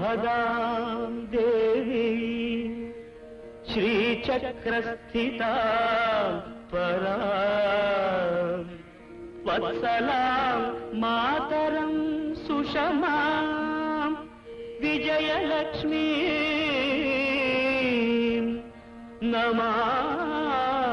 सुभगां देवी श्रीचक्रस्थिता परां वत्सलां मातरं सुषमां विजयलक्ष्मीं नमाम्यहम्।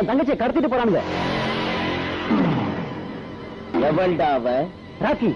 தங்கச்சியை கடத்திட்டு போறாங்க. எவள்டா அவ? ராக்கி.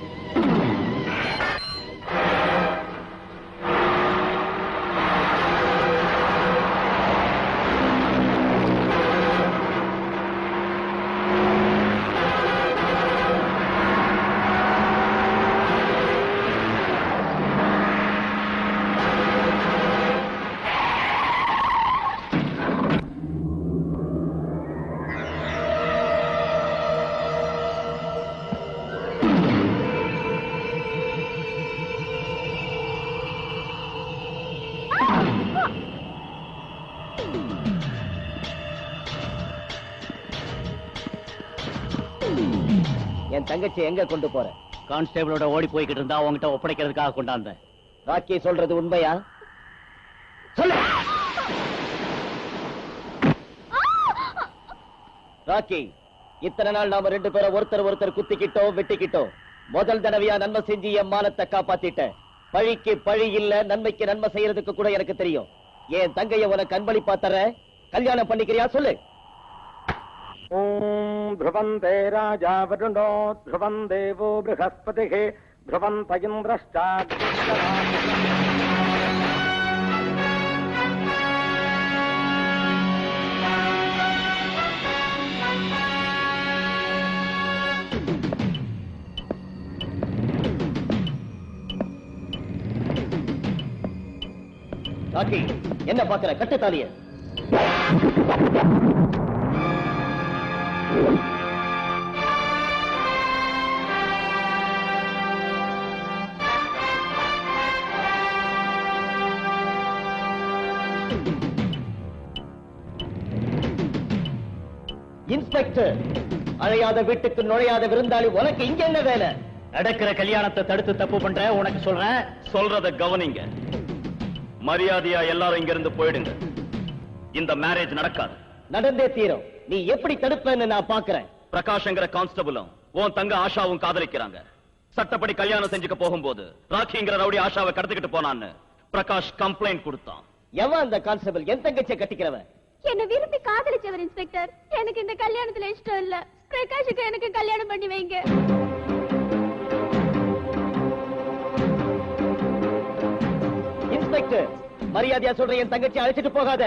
என் தங்கச்சி எங்க கொண்டு போற? கான்ஸ்டேபிளோட ஓடி போய்கிட்டு இருந்தா உங்ககிட்ட ஒப்படைக்கிறதுக்காக கொண்டாந்த. ராக்கி சொல்றது உண்மையா? சொல்லு ராக்கி. இத்தனை நாள் நாம ரெண்டு பேரும் ஒருத்தர் குத்திக்கிட்டோம், வெட்டிக்கிட்டோம். முதல் தடவையா நன்மை செஞ்சு என் மானத்தை காப்பாத்திட்ட. பழிக்கு பழி இல்ல, நன்மைக்கு நன்மை செய்யறதுக்கு கூட எனக்கு தெரியும். என் தங்கைய உனக்கு அன்பளிப்பா தர. கல்யாணம் பண்ணிக்கிறியா? சொல்லு. ஓம் த்ருவந்தே ராஜா வருணோ த்ருவம் தேவோ ப்ரஹஸ்பதிஹி த்ருவந்த இந்திரஷ்டாக்னிஷ்டராம. ராக்கி, என்ன பாக்குற? கட்டுத்தாலிய. இன்ஸ்பெக்டர், அழையாத வீட்டுக்கு நுழையாத விருந்தாளி உனக்கு இங்க என்ன வேலை? நடக்கிற கல்யாணத்தை தடுத்து தப்பு பண்ற. உனக்கு சொல்றேன், சொல்றத கவனிங்க. மரியாதையா எல்லாரும் இங்க இருந்து போயிடுங்க. இந்த மேரேஜ் நடக்காது. நடந்தே தீரும். நீ எப்படி தடுப்பேன்னு நான் பாக்குறேன். பிரகாஷ்ங்கிற கான்ஸ்டபிளும் உன் தங்க ஆஷாவும் காதலிக்கிறாங்க. சட்டப்படி கல்யாணம் செஞ்சுக்க போகும்போது ராக்கிங்கிற ரவுடி ஆஷாவை கடத்திக்கிட்டு போனான்னு பிரகாஷ் கம்ப்ளைண்ட் கொடுத்தான். எவன் அந்த கான்ஸ்டபிள்? என் தங்கச்சியை கட்டிக்கிறவன். என்ன விரும்பி காதலிச்சவர் இன்ஸ்பெக்டர். எனக்கு இந்த கல்யாணத்துல இஷ்டம் இல்ல. பிரகாஷுக்கு எனக்கு கல்யாணம் பண்ணி வைங்க. இன்ஸ்பெக்டர், மரியாதையா சொல்ற, என் தங்கச்சி அழைச்சிட்டு போகாத.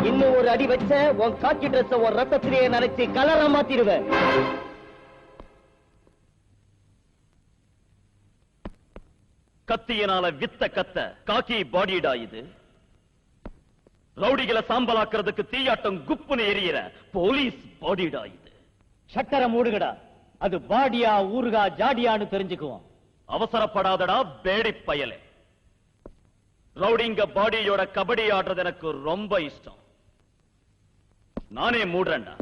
இன்னும் ஒரு அடி வச்ச உன் காக்கி டிரெஸ் ஒரு ரத்தத்திலேயே நினைச்சு கலரா மாத்திடுவேன். கத்தியினால வித்த கத்த காக்கி பாடிடா இது. ரவுடிகளை சாம்பலாக்குறதுக்கு தீயாட்டம் குப்புன்னு எரியிற போலீஸ் பாடிடா இது. ஷட்டரை மூடுகடா. அது பாடியா ஊருகா ஜாடியான்னு தெரிஞ்சுக்குவோம். அவசரப்படாதடா பேடி பயலே. ரவுடிங்க பாடியோட கபடி ஆடுறது எனக்கு ரொம்ப இஷ்டம். நானே மூடுறேன்டா.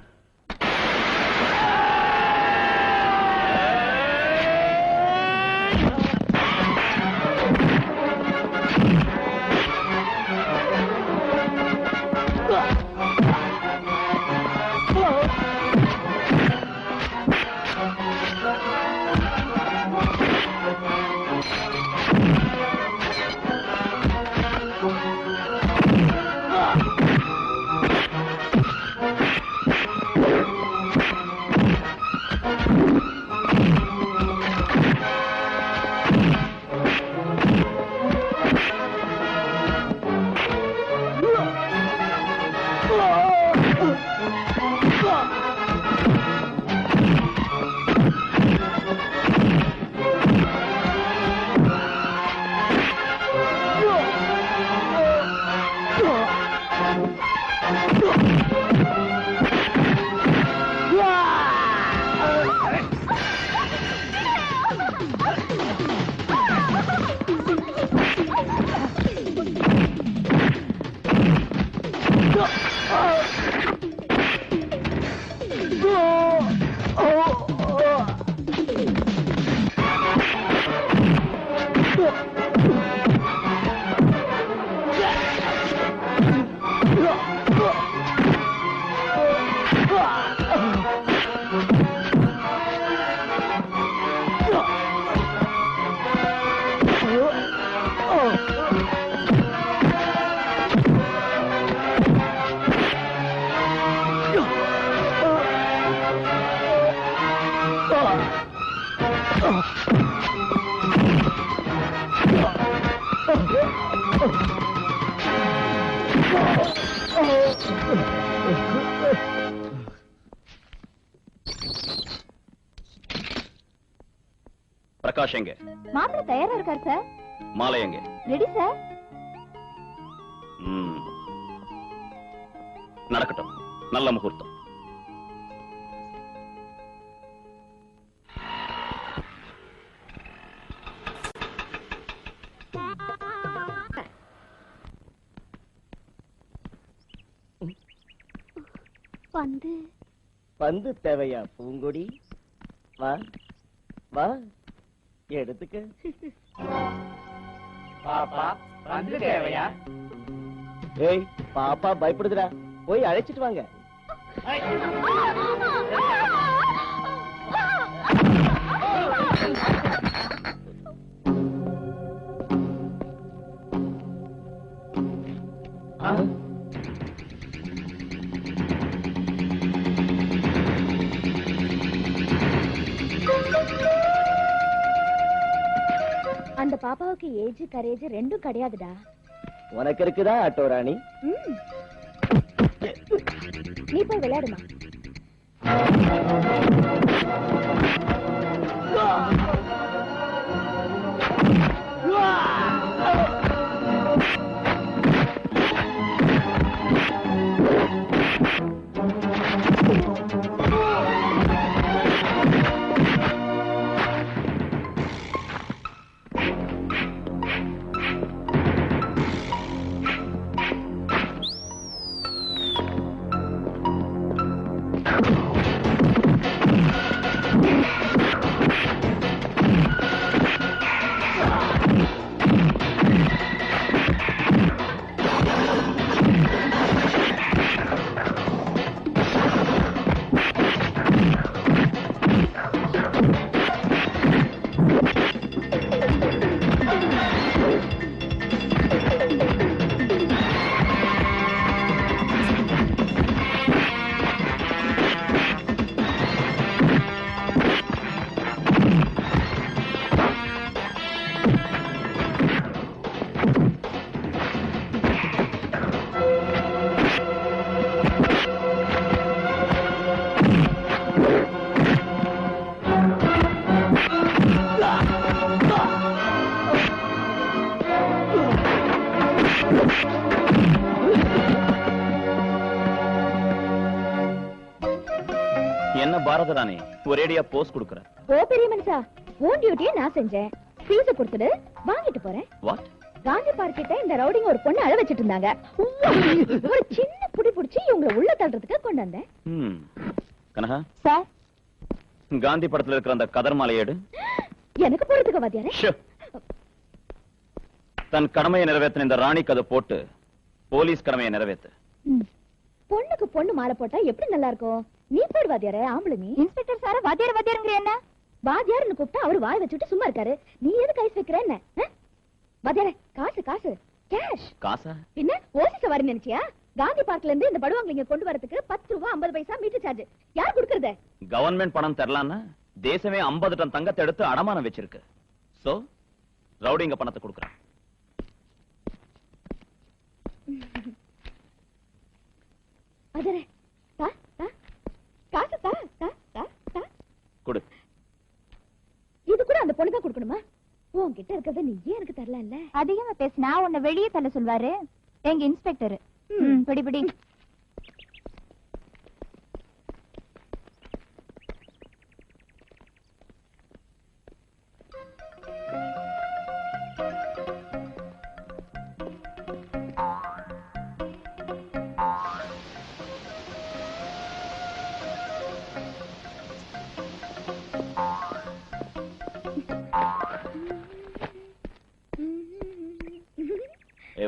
பிரகாஷ் எங்க? மாப்பிள்ளை தயாரா இருக்கார் சார். மாலை எங்க? Ready sir. நடக்கட்டும். நல்ல முகூர்த்தம். பந்து பந்து தேவையா பூங்கொடி? வா வா எடுத்துக்க. பாப்பா வந்து தேவையா? ஏய் பாப்பா பயப்படுதுடா, போய் அழைச்சிட்டு வாங்க. அந்த பாப்பாவுக்கு ஏஜ் கரேஜ் ரெண்டும் கிடையாதுடா. உனக்கு இருக்குதா ஆட்டோ ராணி? நீ போய் விளையாடுமா. என்ன பாரதராணி ஒரேடியா போஸ்ட் கொடுக்கற? ஓ பெரிய மனுஷா, உன் டியூட்டியை நான் செஞ்சேன். ஃபீஸ் கொடுத்துடு, வாங்கிட்டு போறேன். வாட்? காந்தி பார்க் கிட்ட இந்த ரவுடிங்க ஒரு பொண்ணு அழ வச்சிட்டு இருந்தாங்க. ஒரு சின்ன புடி புடிச்சு இவங்களை உள்ள தள்ளுறதுக்கு கொண்டு வந்தேன். கனகா சார், காந்தி படத்துல இருக்கிற அந்த கதர் மாலையேடு எனக்கு போறதுக்கு வாத்தியாரே. தன் கடமையை நிறைவேற்றின இந்த ராணிக்கு அதை போட்டு போலீஸ் கடமையை நிறைவேற்று. பொண்ணுக்கு பொண்ணு மாலை போட்டா எப்படி நல்லா இருக்கும்? நீ போய் வாத்தியாரே, ஆம்பளை நீ. இன்ஸ்பெக்டர் சார் வாத்தியார் வாத்தியாருங்கிற என்ன? வாத்தியார்னு கூப்பிட்டா அவரு வாய் வச்சுட்டு சும்மா இருக்காரு. நீ எதுக்கு ஐஸ் வைக்கிற என்ன? வாத்தியாரே, காசு காசு கேஷ். காசா? பின்ன ஓசி சவாரி நினைச்சியா? காந்தி பார்க்ல இருந்து இந்த படுவாங்க இங்க கொண்டு வரதுக்கு 10 ரூபாய் 50 பைசா மீட்டர் சார்ஜ். யார் கொடுக்கறது? கவர்மெண்ட் பணம் தரலான்னா தேசமே 50 டன் தங்கத்தை எடுத்து அடமானம் வச்சிருக்கு. சோ ரவுடிங்க பணத்தை கொடுக்கறான். அதரே தா தா காசு தா தா தா தா கொடு. இது கூட அந்த பொண்ணு தான் கொடுக்கணுமா? உன்கிட்ட இருக்கிறத நீ ஏன் எனக்கு தரல? இல்ல அதிகமா பேசினா உன்னை வெளியே தள்ள சொல்வாரு எங்க இன்ஸ்பெக்டர். படி படி.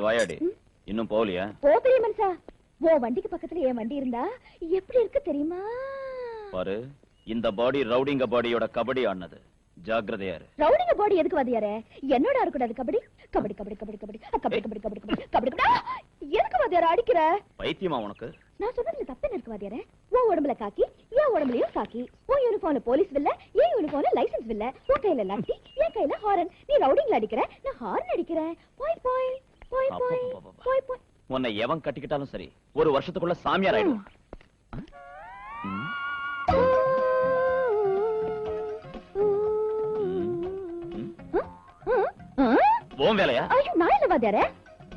வாயாடி, இன்னும் போகலையா? பெரிய மனுஷா, ஓ வண்டிக்கு பக்கத்துல என் வண்டி இருந்தா எப்படி இருக்கு தெரியுமா? பாரு, இந்த பாடி ரவுடிங்க பாடியோட கபடி ஆனது. ஜாக்கிரதையா இரு. ரவுடிங்க பாடி எதுக்கு வாதியாரே? என்னோட இருக்கக்கூடாது கபடி? கபடி கபடி கபடி கபடி கபடி கபடி கபடி கபடி கபடி. எதுக்கு வாதியாரே அடிக்கிற? பைத்தியமா உனக்கு? நான் சொன்னதுல தப்பு இருக்கு வாதியாரே. உன் உடம்புல காக்கி, என் உடம்புலயும் காக்கி. உன் யூனிஃபார்ம்ல போலீஸ் வில்ல, என் யூனிஃபார்ம்ல லைசன்ஸ் வில்ல. உன் கையில லாட்டி, என் கையில ஹாரன். நீ ரவுடிங்ல அடிக்கிற, நான் ஹாரன் அடிக்கிறேன். போய் போய் போய் போய் போய் போய். உன்னை எவன் கட்டிக்கிட்டாலும் சரி, ஒரு வருஷத்துக்குள்ள சாமியார் ஆயிடுவான். ஓம் வேலையா? ஐயோ, நான் இல்ல வாத்தியாரே.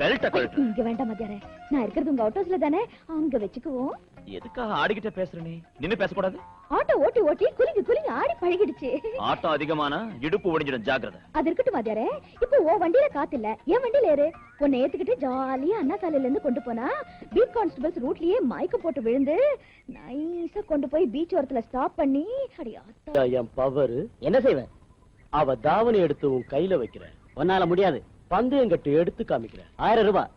பெல்ட்ட கழட்டு. இங்க வேண்டாம் வாத்தியாரே, நான் இருக்கிறது உங்க ஆட்டோஸ்ல தானே, அங்க வச்சுக்குவோம். எதுக்காக ஆடிக்கிட்ட பேசுற நீ? நின்னு பேசக்கூடாது. ஆட்டோ ஓட்டி ஓட்டி குலுங்கி குலுங்கி ஆடி பழகிடுச்சு. ஆட்டம் அதிகமானா இடுப்பு ஒடிஞ்சிடும், ஜாக்கிரதை. அது இருக்கட்டும் வாத்தியாரே. இப்போ உன் வண்டியில காத்து இல்ல, என் வண்டியில ஏறு. உன்னை ஏத்துக்கிட்டு ஜாலியா அண்ணா சாலையில இருந்து கொண்டு போனா பீட் கான்ஸ்டபிள்ஸ் ரூட்லயே மயக்கம் போட்டு விழுந்து நைஸா கொண்டு போய் பீச் ஓரத்துல ஸ்டாப் பண்ணி அடியாத்தா. என் பவர் என்ன செய்வேன்? அவ தாவணி எடுத்து உன் கையில வைக்கிற. உன்னால முடியாது. பந்தயம் கட்டு எடுத்து காமிக்கிற. 1000 ரூபாய்.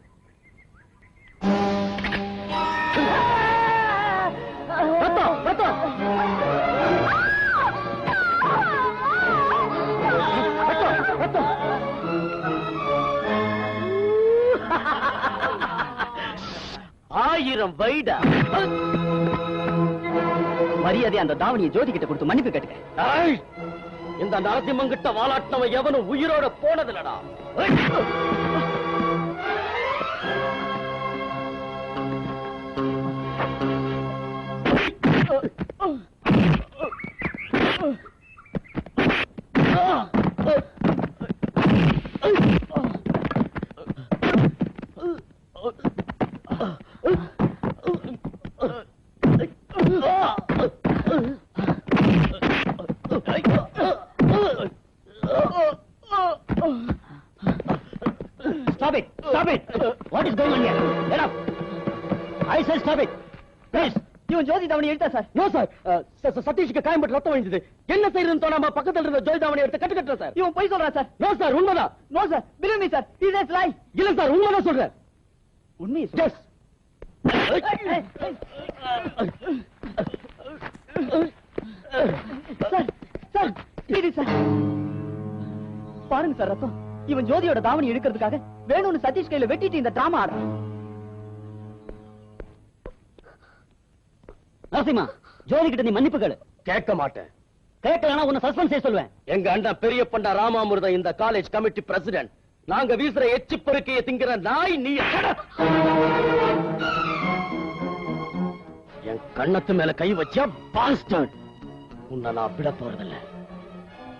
ஆயிரம் வைடா. மரியாதை அந்த தாவணியை ஜோதி கிட்ட கொடுத்து மன்னிப்பு கேட்டுக்க. இந்த நரசிம்மங்கிட்ட வாலாட்டினவன் எவனும் உயிரோட போனதில்லடா. Stop it! Stop it! What is going on here? Get up! I said stop it! Please! இவன் ஜோதி தாவணி எடுத்தா சார்? No sir. சதீஷ்க்கு காயம்பட்டு ரத்தம் வழிஞ்சது. என்ன செய்யறதுன்னு தோணாம பக்கத்துல இருந்த ஜோதி தாவணி எடுத்து கட்டுக்கட்டுற சார். இவன் போய் சொல்றா சார். நோ சார், உண்மைதான். No sir, believe me sir. He is lie. இல்ல சார், உண்மைதான் சொல்றேன். உண்மையை சொல்ற. Yes. சார், சார், இது சார். பாருங்க சார் ரத்தம். இவன் ஜோதியோட தாவணி எடுக்கிறதுக்காக வேணும்னு சதீஷ் கையில வெட்டிட்டு இந்த டிராமா ஆடுறான். நரசிம்மா, ஜோதி கிட்ட நீ மன்னிப்பு கேளு. கேட்க மாட்டேன். கேட்கலனா உன்னை சஸ்பெண்ட் செய்ய சொல்லுவேன். எங்க அண்ணன் பெரிய பண்டா ராமாமிர்தம் இந்த காலேஜ் கமிட்டி பிரசிடென்ட். நாங்க வீசுற எச்சி பொறுக்கையை திங்கிற நாய் நீ. என் கண்ணத்து மேல கை வச்சா பாஸ்டர்ட். உன்னை நான் விட போறதில்ல.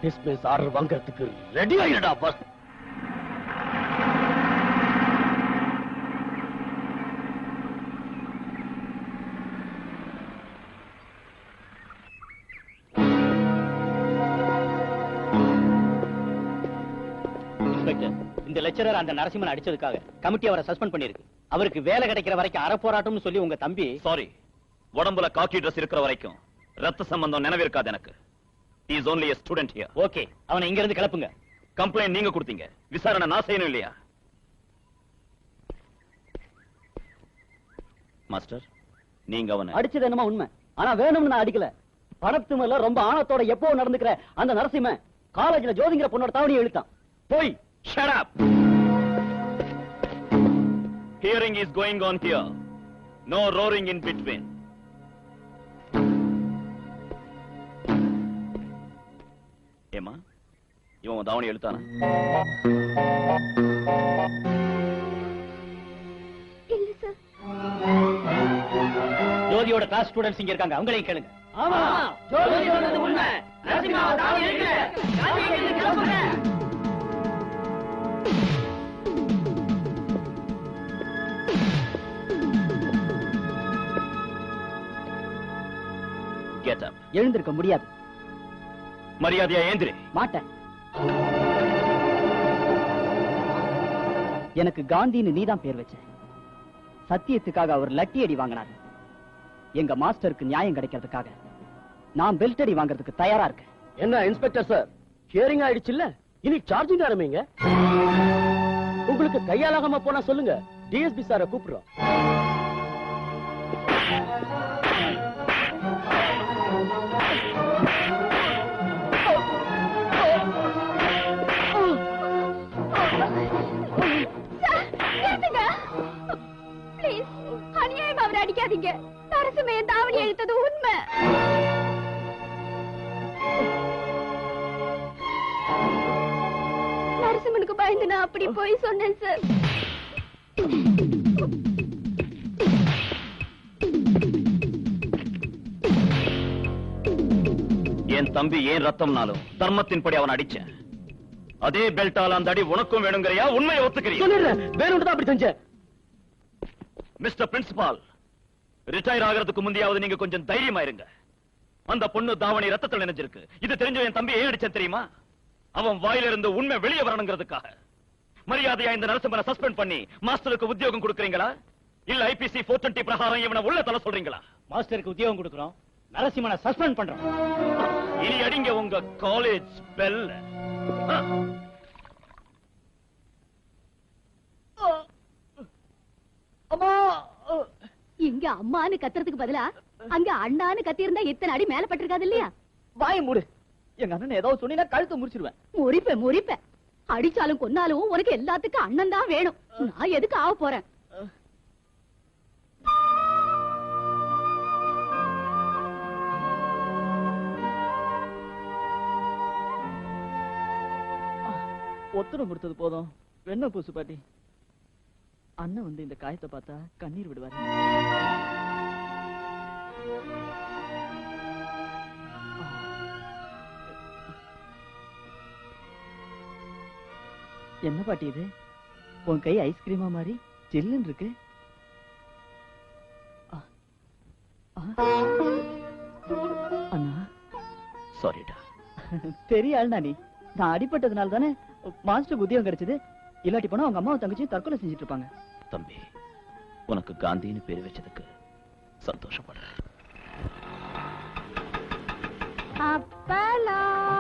டிஸ்மிஸ் ஆர்டர் வாங்கறதுக்கு ரெடி ஆயிடா பஸ். இந்த லெக்சரர் அந்த நரசிம்மன் அடிச்சதுக்காக கமிட்டி அவரை சஸ்பெண்ட் பண்ணிருக்கு. அவருக்கு வேலை கிடைக்கிற வரைக்கும் அறப்போராட்டம்னு சொல்லி உங்க தம்பி. சாரி, உடம்புல காக்கி ட்ரெஸ் இருக்கிற வரைக்கும் ரத்த சம்பந்தம் நினைவிருக்காது எனக்கு. He is only a student here. Okay, அவனை இங்க இருந்து கிளப்புங்க. கம்ப்ளைண்ட் நீங்க கொடுத்தீங்க, விசாரணை நான் செய்யணும் இல்லையா? மாஸ்டர், நீங்க அவனை அடிச்சது என்னமா உண்மை, ஆனா வேணும்னு நான் அடிக்கல. பணத்து மேல ரொம்ப ஆணத்தோட எப்போ நடந்துக்கிற அந்த நரசிம்மன் காலேஜ்ல ஜோதிங்கிற பொண்ணோட தாவணியை இழுத்தான். போய் shut up. Hearing is going on here. No roaring in between. ஏமா, இவன் தாவணி எழுத்தானா? இல்ல சார். ஜோதியோட கிளாஸ் ஸ்டூடண்ட்ஸ் இங்க இருக்காங்க, அவங்களையும் கேளுங்க. ஆமா, ஜோதி சொன்னது உண்மை. நரசிம்மா தாவணி எழுக்கல. காந்தி எங்க கிளம்புங்க. Get up. எழுந்திருக்க முடியாது. மரியாதையா ஏந்திரி. மாட்டேன். எனக்கு காந்தின்னு நீதான் பேர் வச்ச. சத்தியத்துக்காக அவர் லட்டி அடி வாங்கினார். எங்க மாஸ்டருக்கு நியாயம் கிடைக்கிறதுக்காக நான் பெல்ட் அடி வாங்குறதுக்கு தயாரா இருக்கேன். என்ன இன்ஸ்பெக்டர் சார், ஹியரிங் ஆயிடுச்சு இல்ல, இனி சார்ஜிங் ஆரம்பிங்க. உங்களுக்கு கையாலாகாம போனா சொல்லுங்க, டிஎஸ்பி சாரை கூப்பிடுறோம். ப்ளீஸ், அநியாயம் அவரை அடிக்காதீங்க. நரசிம்மையன் தாவணி எழுத்தது உண்மை. நரசிம்மனுக்கு பயந்து நான் அப்படி போய் சொன்னேன் சார். என் தம்பி ஏன் ரத்தம்னாலும் தர்மத்தின்படி அவன் அடிச்சேன். அதே பெல்ட்டால அந்த அடி உனக்கும் வேணுங்கறியா? உண்மையை ஒத்துக்கிறீங்க? வேணும்னு தான் அப்படி செஞ்சேன். மிஸ்டர் பிரின்சிபால், ரிட்டையர் ஆகிறதுக்கு முந்தையாவது நீங்க கொஞ்சம் தைரியமா இருங்க. அந்த பொண்ணு தாவணி ரத்தத்தில் நினைஞ்சிருக்கு. இது தெரிஞ்ச என் தம்பி ஏன் அடிச்சேன் தெரியுமா? அவன் வாயிலிருந்து உண்மை வெளியே வரணுங்கிறதுக்காக. மரியாதையா இந்த நரசிம்மனை சஸ்பெண்ட் பண்ணி மாஸ்டருக்கு உத்தியோகம் கொடுக்கறீங்களா? இல்ல ஐபிசி 420 பிரகாரம் இவனை உள்ள தள்ள சொல்றீங்களா? மாஸ்டருக்கு உத்தியோகம் கொடுக்கிறோம், நரசிம்மனை சஸ்பெண்ட் பண்றோம். இனி அடிங்க உங்க காலேஜ் பெல். இங்க அம்மான்னு கத்துறதுக்கு பதிலா அங்க அண்ணான்னு கத்தி இருந்தா இத்தனை அடி மேல பட்டிருக்காது இல்லையா? வாயை மூடு. எங்க அண்ணன் ஏதாவது சொன்னீங்கன்னா கழுத்தை முறிச்சிருவேன். முறிப்ப அடிச்சாலும் கொன்னாலும் உனக்கு எல்லாத்துக்கும் அண்ணன் தான் வேணும். நான் எதுக்கு ஆக போறேன்? ஒத்தனம் கொடுத்தது போதும். வெண்ண பூசு பாட்டி. அண்ணன் வந்து இந்த காயத்தை பார்த்தா கண்ணீர் விடுவாரு. என்ன பாட்டி இது? உன் கை ஐஸ்கிரீமா மாதிரி ஜில்லுன்னு இருக்கு. அண்ணா சாரிடா. பெரிய ஆள்னா நீ. நான் அடிபட்டதுனால தானே மாஸ்டர் உத்தியோகம் கிடைச்சது. இல்லாட்டி போனா அவங்க அம்மாவும் தங்கச்சி தற்கொலை செஞ்சுட்டு இருப்பாங்க. தம்பி, உனக்கு காந்தின்னு பேர் வச்சதுக்கு சந்தோஷப்படுறேன். அப்பளம்,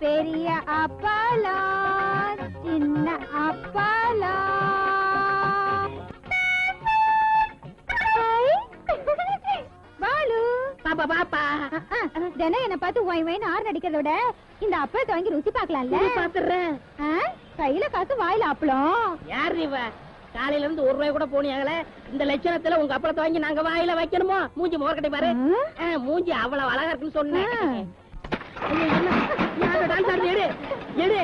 பெரிய அப்பளம், சின்ன அப்பளம். பாலு, பாப்பா பாப்பா, தினம் என்ன பார்த்து ஒய் ஒய்னு ஆறு அடிக்கிறத விட இந்த அப்பளத்தை வாங்கி ருசி பார்க்கலாம்ல. பாத்துறேன். கையில காசு வாயில அப்பளம். யார் இவ? காலையில இருந்து 1 ரூபாய் கூட போனியாங்களே. இந்த லட்சணத்துல உங்க அப்பளத்தை வாங்கி நாங்க வாயில வைக்கணுமோ? மூஞ்சி மோர்கட்டை பாரு. மூஞ்சி அவ்வளவு அழகா இருக்குன்னு சொன்னேன். எடு எடு.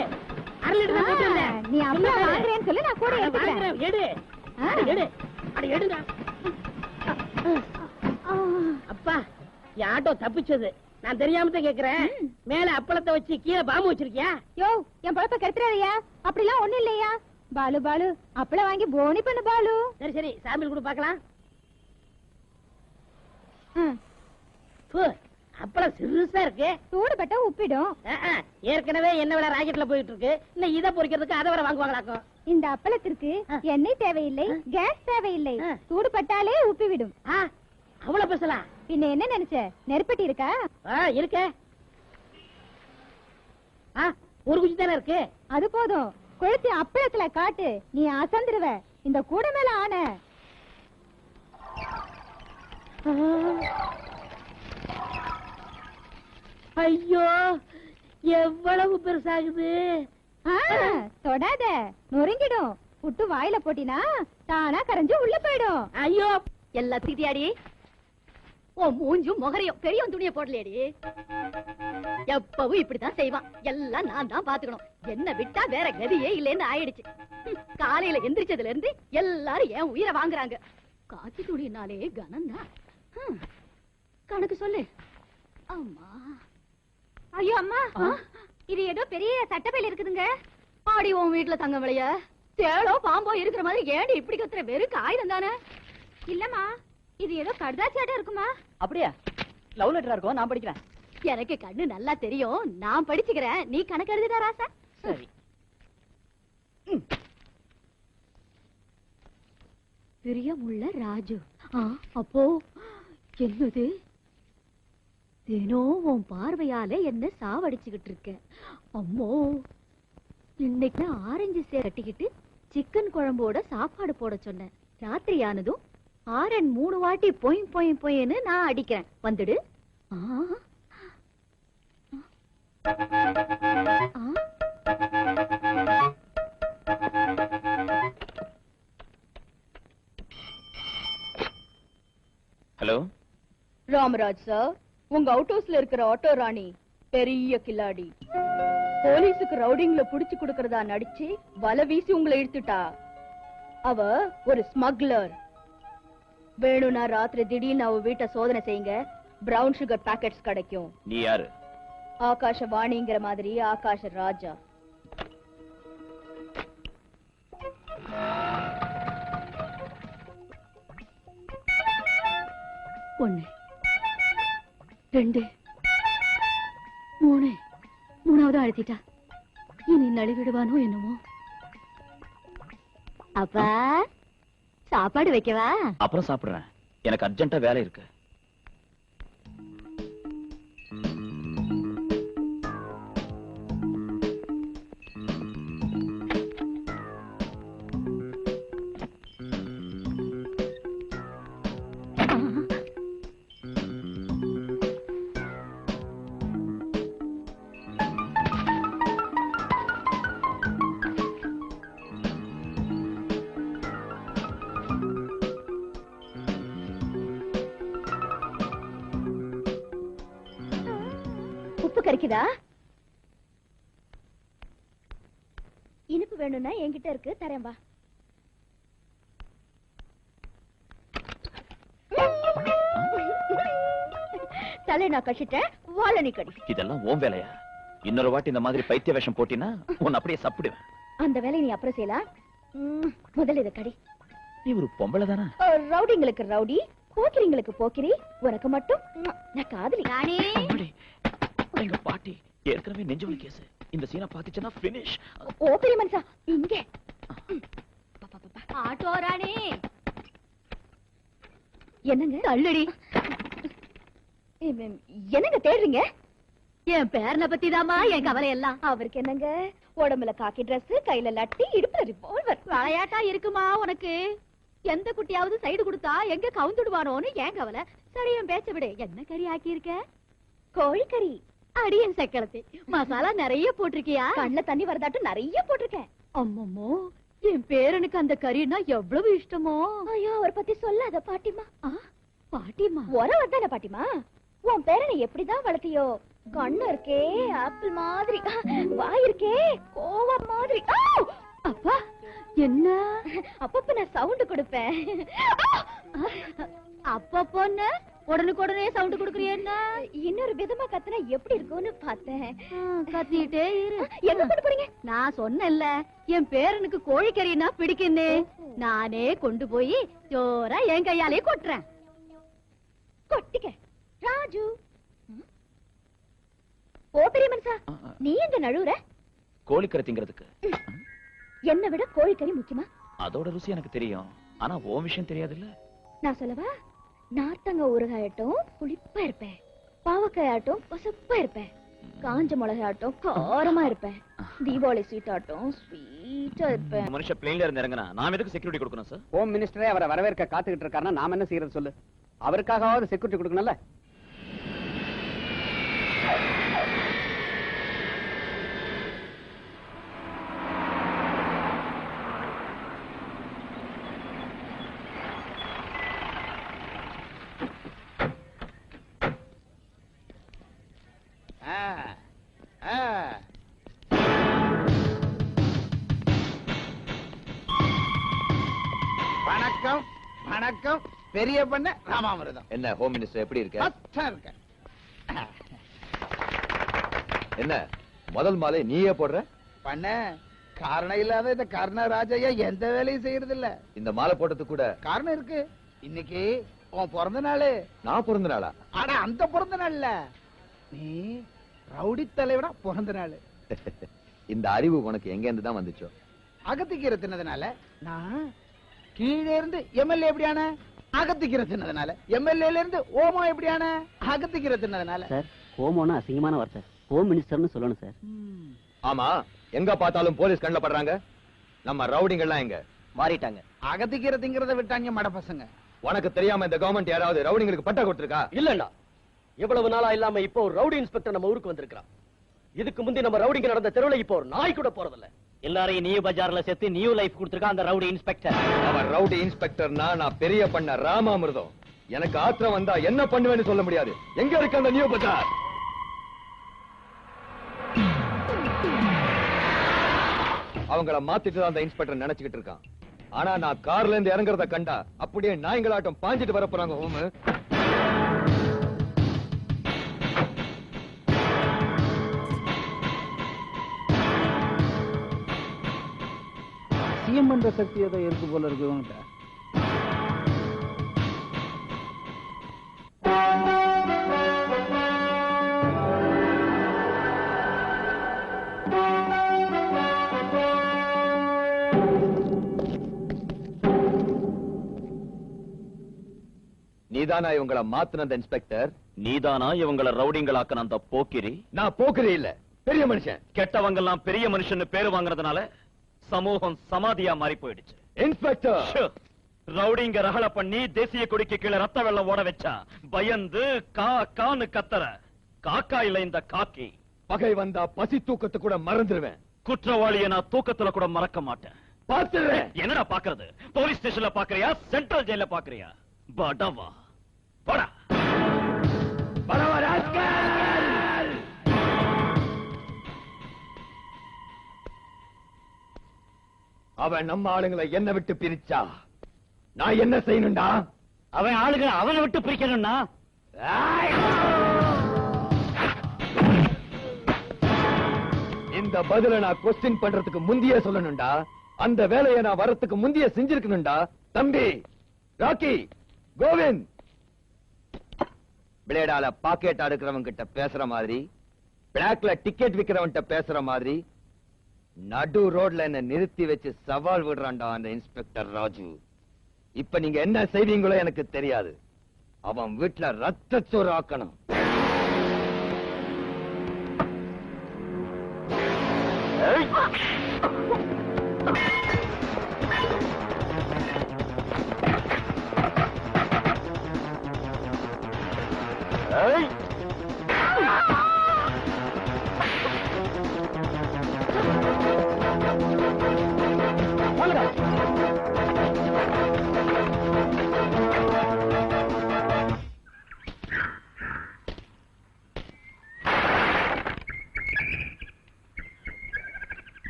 அரை லிட்டர் போட்டு வந்தேன். நீ அப்பளம் வாங்குறேன்னு சொல்லி நான் கூட வாங்குறேன். எடு எடு. அட எடுங்க. அப்பா, என் ஆட்டோ தப்பிச்சது. நான் தெரியாம தான் கேக்குறேன். மேல அப்பளத்தை வச்சு கீழே பாம்பு வச்சிருக்கியா? யோ, என் பழப்ப கெடுத்துறாரியா? அப்படிலாம் ஒண்ணு இல்லையா? பாலு பாலு, அப்பளம் வாங்கி போனி பண்ணு பாலு. சரி சரி, சாம்பிள் கூட பாக்கலாம். அப்ப அப்பளம் சிறுசா இருக்கு. சூடுபட்டா உப்பிடும். ஏற்கனவே என்ன விலை ராக்கெட்ல போயிட்டு இருக்கு. இன்னும் இதை பொரிக்கிறதுக்கு அதை வர வாங்குவாங்களாக்கும். இந்த அப்பளத்திற்கு எண்ணெய் தேவையில்லை, கேஸ் தேவையில்லை. சூடுபட்டாலே உப்பிவிடும். அவ்வளவு பேசலாம். பின்ன என்ன நினைச்ச? நெருப்பட்டி இருக்கா? இருக்க. ஒரு குச்சி தானே இருக்கு. அது போதும். கொளுத்தி அப்பளத்துல காட்டு, நீ அசந்துருவ. இந்த கூட மேல ஆன. ஐயோ, எவ்வளவு பெருசாகுது. தொடாத, நொறுங்கிடும். புட்டு வாயில போட்டினா தானா கரைஞ்சு உள்ள போயிடும். ஐயோ, எல்லாம் திட்டியாடி. ஓ மூஞ்சும் முகரையும் பெரிய துணியை போடலையடி. எப்பவும் இப்படிதான் செய்வான். எல்லாம் நான் தான் பாத்துக்கணும். என்ன விட்டா வேற கதியே இல்லைன்னு ஆயிடுச்சு. காலையில எந்திரிச்சதுல இருந்து எல்லாரும் என் உயிரை வாங்குறாங்க. காக்கி துணினாலே கனம்தான். கணக்கு சொல்லு. அம்மா, ஐயோ அம்மா, இது ஏதோ பெரிய சட்டப்பையில இருக்குதுங்க. ஆடி உன் வீட்டுல தங்க விளைய தேளோ பாம்போ இருக்கிற மாதிரி ஏண்டி இப்படி கத்துற? வெறும் காகிதம் தானே. இல்லம்மா, இது ஏதோ கடுதாச்சாட்டம் இருக்குமா? அப்படியா? லவ் லெட்டரா இருக்கும். நான் படிக்கிறேன். எனக்கு கண்ணு நல்லா தெரியும். நான் படிச்சுக்கிறேன். நீ கணக்கு எழுதுடா ராசா. சரி. பிரியமுள்ள ராஜு. அப்போ என்னது? தினம் உன் பார்வையால என்ன சாவடிச்சுக்கிட்டு இருக்க. அம்மோ, இன்னைக்கு ஆரஞ்சு சேர் கட்டிக்கிட்டு சிக்கன் குழம்போட சாப்பாடு போட சொன்னேன். ராத்திரி ஆனதும் ஆரன் 3 வாட்டி பொய் பொய் பொய்ன்னு நான் அடிக்கிறேன். வந்துடு. ஹலோ ராமராஜ் சார், உங்க அவுட் ஹவுஸ்ல இருக்கிற ஆட்டோ ராணி பெரிய கில்லாடி. போலீஸுக்கு ரவுடிங்ல புடிச்சு கொடுக்கறதா நடிச்சு வலை வீசி உங்களை இழுத்துட்டா. அவ ஒரு ஸ்மக்லர். வேணும்னா ராத்திரி திடீர்னு அவ வீட்டை சோதனை செய்யுங்க. பிரவுன் சுகர் பாக்கெட்ஸ் கிடைக்கும். நீ யாரு? ஆகாஷ வாணிங்கிற மாதிரி ஆகாஷ ராஜா. ஒண்ணு, 2, 3, மூணாவது அழுத்திட்டா. இனி நழுவிடுவானோ என்னமோ. அப்பா, சாப்பாடு வைக்கவா? அப்புறம் சாப்பிடுறேன். எனக்கு அர்ஜென்ட்டா வேலை இருக்கு. உப்பு கறிக்குதா? இனிப்பு வேணும்னா என்கிட்ட இருக்கு, தரேன் வா. தலை நான் கட்டிட்டேன், வாழ நீ கடி. இதெல்லாம் ஓம் வேலையா? இன்னொரு வாட்டி இந்த மாதிரி பைத்திய வேஷம் போட்டினா உன்னை அப்படியே சாப்பிடுவேன். அந்த வேலையை நீ அப்புறம் செய்யலாம். முதல்ல இதை கடி. நீ ஒரு பொம்பளை தானே? ரவுடிங்களுக்கு ரவுடி, போக்கிரிங்களுக்கு போக்கிரி, உனக்கு மட்டும் நான் காதலி. எங்க பாட்டி ஏற்கனவே நெஞ்சுவலி கேஸ். இந்த சீனை பாத்துச்சுன்னா பினிஷ். ஓ பெரிய மனுஷா, இங்க ஆட்டோ ராணி. என்னங்க தள்ளுடி? என்னங்க தேடுறீங்க? என் பேரனை பத்தி தாமா என் கவலை எல்லாம். அவருக்கு என்னங்க, உடம்புல காக்கி டிரஸ், கையில லட்டி, இடுப்புல ரிவால்வர். விளையாட்டா இருக்குமா உனக்கு? எந்த குட்டியாவது சைடு கொடுத்தா எங்க கவுந்துடுவானோன்னு ஏன் கவலை. சரி, என் பேச்ச விடு. என்ன கறி ஆக்கி இருக்க? கோழிக்கறி. அடியன் சக்களத்தை மசாலா நிறைய போட்டிருக்கியா? கண்ணுல தண்ணி வரதாட்டும் நிறைய போட்டிருக்கேன். அம்மம்மோ, என் பேரனுக்கு அந்த கறினா எவ்வளவு இஷ்டமோ. ஐயோ, அவரை பத்தி சொல்லாத பாட்டிமா. பாட்டிமா உறவதான பாட்டிமா? உன் பேரனை எப்படிதான் வளர்த்தியோ? கண்ணு இருக்கே ஆப்பிள் மாதிரி, வாய் இருக்கே கோவம் மாதிரி. அப்பா என்ன? அப்பப்ப நான் சவுண்ட் கொடுப்பேன். அப்பப்போன்னு உடனுக்குடனே சவுண்ட் கொடுக்குறிய? என்ன இன்னொரு விதமா கத்துனா எப்படி இருக்கும்னு பார்த்தேன். கத்திட்டே இரு. எங்க கொண்டு போறீங்க? நான் சொன்னேன்ல, என் பேரனுக்கு கோழிக்கறினா பிடிக்குன்னு. நானே கொண்டு போய் ஜோரா என் கையாலே கொட்டுறேன். கொட்டிக்க ராஜு. நீ எங்க நழுவுற? கோழிக்கறி திங்கிறதுக்கு. என்னை விட கோழிக்கறி முக்கியமா? அதோட ருசி எனக்கு தெரியும், ஆனா உன் விஷயம் தெரியாதுல்ல. நான் சொல்லவா? நார்த்தங்க ஊறுகாயட்டும் புளிப்பா இருப்பேன், பாவக்காயாட்டும் பசப்பா இருப்பேன், காஞ்ச மிளகாட்டும் காரமா இருப்பேன், தீபாவளி ஸ்வீட் ஆட்டும் ஸ்வீட்டா இருப்பேன். மனுஷன் பிளேன்ல இருந்து இறங்கினா நாம எதுக்கு செக்யூரிட்டி கொடுக்கணும் சார்? ஹோம் மினிஸ்டரே அவரை வரவேற்க காத்துக்கிட்டு இருக்காருன்னா நாம என்ன செய்யறது சொல்லு? அவருக்காகவாவது செக்யூரிட்டி கொடுக்கணும்ல. வணக்கம் வணக்கம். பெரிய பண்ண ராமாமிர்தம். என்ன ஹோம் மினிஸ்டர் எப்படி இருக்க? பச்சா இருக்க. என்ன முதல் மாலை நீயே போடுற? பண்ண காரணம் இல்லாத இந்த கர்ணராஜையா எந்த வேலையும் செய்யறது இல்ல. இந்த மாலை போட்டதுக்கு கூட காரணம் இருக்கு. இன்னைக்கு உன் பிறந்த நாளு. நான் பிறந்த நாளா? ஆனா அந்த பிறந்த நாள்ல நீ ரவுடி தலைவனா பிறந்த நாள். இந்த அறிவு உனக்கு எங்க இருந்து தான் வந்துச்சோ? அகத்திக்கீரை தின்னதுனால. நான் கீழே இருந்து எம்எல்ஏ எப்படியான? அகத்திக்கீரை தின்னதுனால. எம்எல்ஏல இருந்து ஓமோ எப்படியான? அகத்திக்கீரை தின்னதுனால. சார் ஹோமோனா அசிங்கமான வார்த்தை, ஹோம் மினிஸ்டர்னு சொல்லணும் சார். ஆமா, எங்க பார்த்தாலும் போலீஸ் கண்ணுல படுறாங்க. நம்ம ரவுடிங்க எல்லாம் எங்க மாறிட்டாங்க. அகத்திக்கீரை திங்கிறத விட்டாங்க மட பசங்க. உனக்கு தெரியாம இந்த கவர்மெண்ட் யாராவது ரவுடிங்களுக்கு பட்டா கொடுத்திருக்கா? இல்லண்ணா, இவ்வளவு நாளா இல்லாம இப்போ ஒரு ரவுடி இன்ஸ்பெக்டர் நம்ம ஊருக்கு வந்திருக்கான். இதுக்கு முந்தி நம்ம ரவுடிங்க நடந்த தெருவுல இப்போ ஒரு நாய் கூட போறதில்ல. எல்லாரையும் நியூ பஜார்ல சேர்த்து நியூ லைஃப் கொடுத்திருக்கான் அந்த ரவுடி இன்ஸ்பெக்டர். அவன் ரவுடி இன்ஸ்பெக்டர்னா நான் பெரிய பண்ண ராமாமிர்தம். எனக்கு ஆத்திரம் வந்தா என்ன பண்ணுவேன்னு சொல்ல முடியாது. எங்க இருக்கு அந்த நியூ பஜார்? அவங்கள மாத்திட்டு அந்த இன்ஸ்பெக்டர் நினைச்சுக்கிட்டு இருக்கான். ஆனா நான் கார்ல இருந்து இறங்குறத கண்டா அப்படியே நாய்களாட்டம் பாஞ்சிட்டு வர போறாங்க. ஹோமு சிஎம் பண்ற சக்தி ஏதோ இருக்கு போல இருக்கு இவங்கிட்ட. நீதானா இவங்கள மாத்துன அந்த இன்ஸ்பெக்டர்? நீதானா இவங்கள ரவுடிங்களாக்குன அந்த போக்கிரி? நான் போக்குறே இல்ல, பெரிய மனுஷன். கெட்டவங்க எல்லாம் பெரிய மனுஷன் பேரு வாங்குறதுனால சமூகம் சமாதியா மாறி போயிடுச்சு. இன்ஸ்பெக்டர், ரவுடிங்க ரகல பண்ணி தேசிய கொடிக்கு கீழே ரத்த வெள்ளம் ஓட வச்சா பயந்து கான்னு கத்தற காக்கா இல்ல இந்த காக்கி. பகை வந்தா பசி தூக்கத்தை கூட மறந்துடுவேன். குற்றவாளியை நான் தூக்கத்துல கூட மறக்க மாட்டேன். பார்த்துடுறேன். என்னடா பாக்குறது? போலீஸ் ஸ்டேஷன்ல பாக்குறியா, சென்ட்ரல் ஜெயில பாக்குறியா? படவா போடா. அவன் நம்ம ஆளுங்களை என்ன விட்டு பிரிச்சா நான் என்ன செய்யணும்டா? அவன் ஆளுங்க அவனை விட்டு பிரிக்கணும்னா இந்த பதில நான் கொஸ்டின் பண்றதுக்கு முந்தியே சொல்லணும்டா. அந்த வேலையை நான் வரத்துக்கு முந்தியே செஞ்சிருக்கணும்டா. தம்பி ராக்கி, கோவிந்த், பிளேடால பாக்கெட் அடுக்கிறவன் கிட்ட பேசுற மாதிரி, பிளாக்ல டிக்கெட் விக்கிறவன்கிட்ட பேசுற மாதிரி நடு ரோட்ல என்ன நிறுத்தி வச்சு சவால் விடுறான்டா அந்த இன்ஸ்பெக்டர் ராஜு. இப்ப நீங்க என்ன செய்வீங்களோ எனக்கு தெரியாது. அவன் வீட்டுல ரத்தச்சோறு ஆக்கணும்.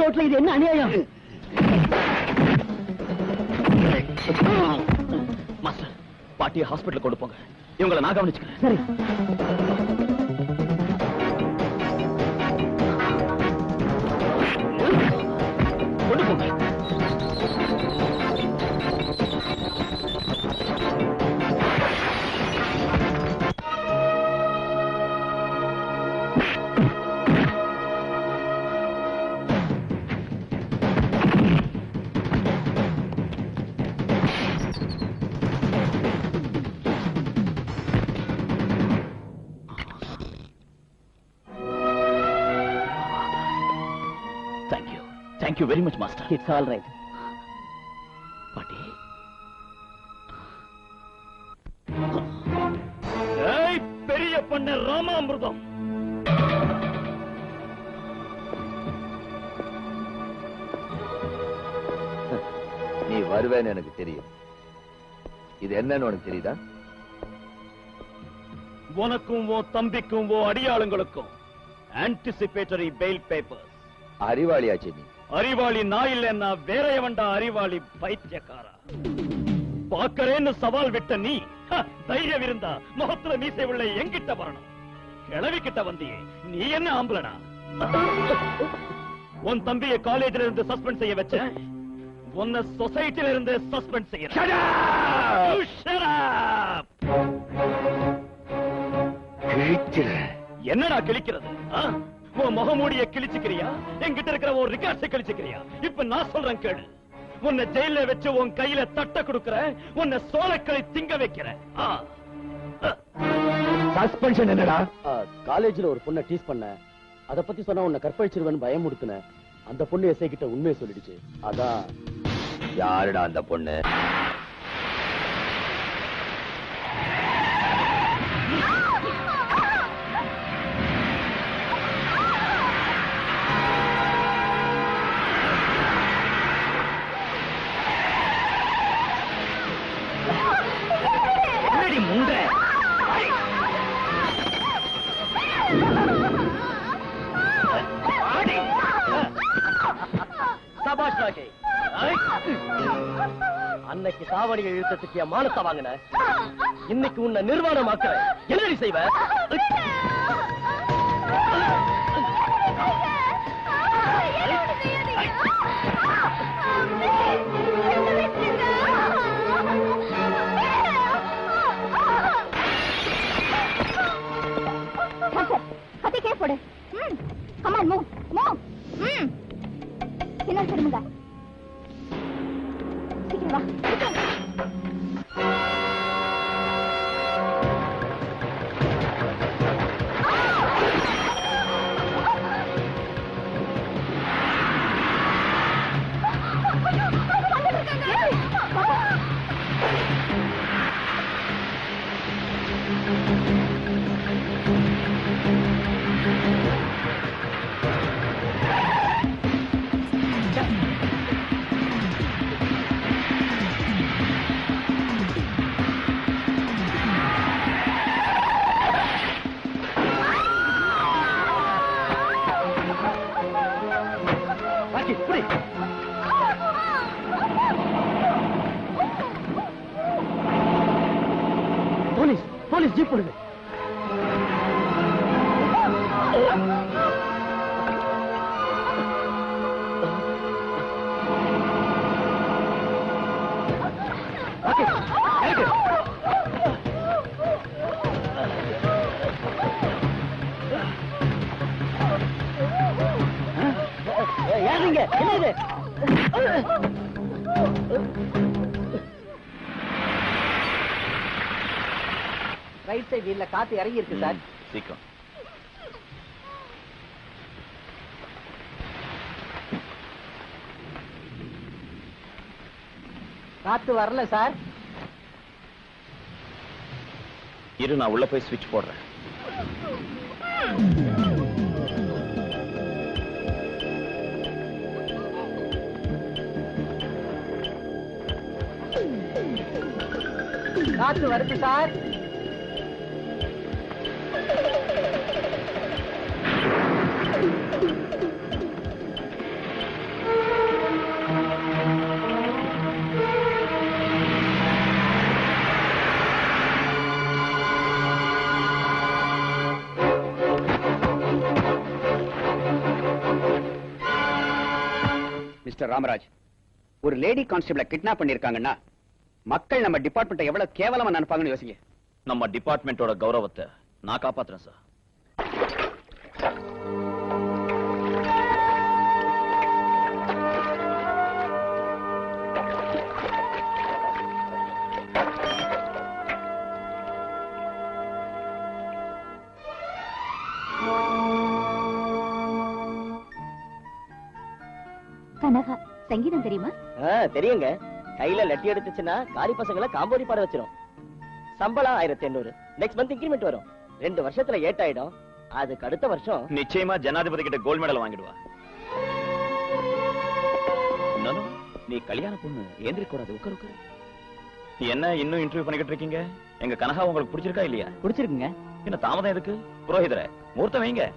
ரோட்ல இது என்ன அநியாயம்? மாஸ்டர், பாட்டியை ஹாஸ்பிட்டல் கொண்டு போங்க. இவங்களை நான் கவனிச்சுக்கிறேன். சரி. கொண்டு போங்க. Thank you very much, Master. It's all right. பாட்டி. ஏய் பெரிய பண்ண ராமாமிர்தம். நீ வருவேன்னு எனக்கு தெரியும். இது என்னன்னு உனக்கு தெரியுதா? உனக்கும் ஓ தம்பிக்கும் ஓ அடியாளுங்களுக்கும் ஆன்டிசிபேட்டரி பெயில் பேப்பர்ஸ். அறிவாளியாச்சு நீ. அறிவாளி நான் இல்லைன்னா வேற எவன்டா அறிவாளி? பைத்தியக்காரா. பாக்கறேன்னு சவால் விட்ட நீ தைரியம் இருந்தா முகத்துல மீசை உள்ள எங்கிட்ட வரணும். கிளவி கிட்ட வந்தியே, நீ என்ன ஆம்பளனா? உன் தம்பியை காலேஜ்ல இருந்து சஸ்பெண்ட் செய்ய வச்ச, உன்னை சொசைட்டில இருந்து சஸ்பெண்ட் செய்ய. என்னடா கிழிக்கிறது? உன் முகமூடிய கிழிச்சுக்கிறியா? என்கிட்ட இருக்கிற ஒரு ரிகார்ட்ஸை கிழிச்சுக்கிறியா? இப்ப நான் சொல்றேன் கேளு. உன்னை ஜெயில வச்சு உன் கையில தட்ட கொடுக்கிற, உன்னை சோளக்களை திங்க வைக்கிற. சஸ்பென்ஷன் என்னடா? காலேஜ்ல ஒரு பொண்ணை டீஸ் பண்ண, அத பத்தி சொன்னா உன்னை கற்பழிச்சிருவேன்னு பயமுடுத்துன. அந்த பொண்ணு எஸ்ஐ கிட்ட உண்மையை சொல்லிடுச்சு. அதான். யாருடா அந்த பொண்ணு? அன்னைக்கு தாவணியை இழுத்தத்துக்கு என் மானத்தை வாங்கின, இன்னைக்கு உன்னை நிர்வாணமாக்குற. என்னடி செய்வ? கத்திக்கே போடு. Come on move move. என்ன திரும்புங்க. சீக்கிரம் வா. போலீஸ் போலீஸ் ஜீப் போடுங்க. யாருங்க? என்ன இது? ரைட் சைடு வீல்ல காத்து இறங்கி இருக்கு சார். சீக்கிரம். காத்து வரல சார். இரு, நான் உள்ள போய் ஸ்விட்ச் போடுறேன். காத்து வருது சார். மிஸ்டர் ராமராஜ், ஒரு லேடி கான்ஸ்டபிளை கிட்னாப் பண்ணிருக்காங்கன்னா மக்கள் நம்ம டிபார்ட்மெண்ட் எவ்வளவு கேவலமா நினைப்பாங்கன்னு யோசிங்க. நம்ம டிபார்ட்மெண்டோட கௌரவத்தை நான் காப்பாத்துறேன் சார். கனகா, சங்கீதம் தெரியுமா? தெரியுங்க. கையில லட்டி எடுத்துச்சுன்னா காரி பசங்களை காம்போதி பாட வச்சிரும். சம்பளம் 1800. நெக்ஸ்ட் மந்த் இன்கிரிமெண்ட் வரும். 2 வருஷத்துல ஏட்டாயிடும். அதுக்கு அடுத்த வருஷம் நிச்சயமா ஜனாதிபதி கிட்ட கோல்ட் மெடல் வாங்கிடுவா. நீ கல்யாண பொண்ணு ஏந்திர கூடாது. உட்காரு. என்ன இன்னும் இன்டர்வியூ பண்ணிக்கிட்டு இருக்கீங்க? எங்க கனகா உங்களுக்கு பிடிச்சிருக்கா இல்லையா? பிடிச்சிருக்குங்க. என்ன தாமதம் எதுக்கு? புரோஹிதரே, முகூர்த்தம் வைங்க.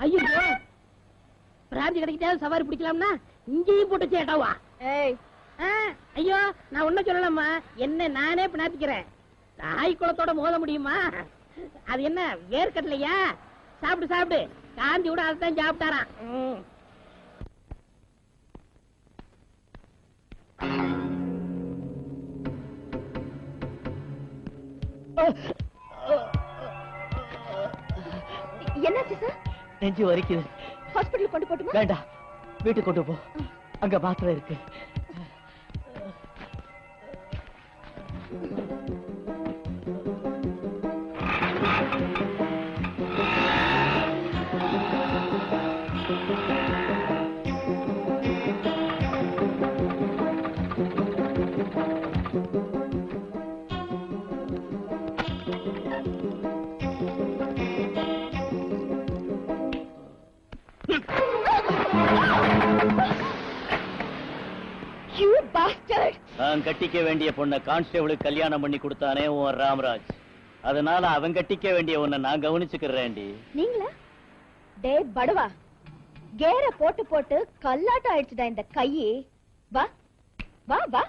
ஐயோ, பிராந்தி கிடைக்கிட்டாலும் சவாரி பிடிக்கலாம்னா இங்கேயும் போட்டு சேட்டாவா? ஐயோ, நான் ஒன்னும் சொல்லலாமா? என்ன நானே பினாத்திக்கிறேன். தாய் குளத்தோட மோத முடியுமா? அது என்ன வேர்க்கடலையா? சாப்பிடு சாப்பிடு. காந்தி கூட அதான் சாப்பிட்டாராம். என்னாச்சு சார்? நெஞ்சு வலிக்குது. ஹாஸ்பிடல் கொண்டு போட்டுமா? வேண்டாம், வீட்டுக்கு கொண்டு போ. அங்க மாத்திரை இருக்கு. நான் கட்டிக்க வேண்டிய பொண்ண கான்ஸ்டேபிளுக்கு கல்யாணம் பண்ணி கொடுத்தானே உன் ராமராஜ். அதனால அவன் கட்டிக்க வேண்டிய உன்னை நான் கவனிச்சுக்கிறேன். நீங்களா? டே படுவா, கேர போட்டு போட்டு கல்லாட்டம் ஆயிடுச்சுடா இந்த கையே. வா வா வா.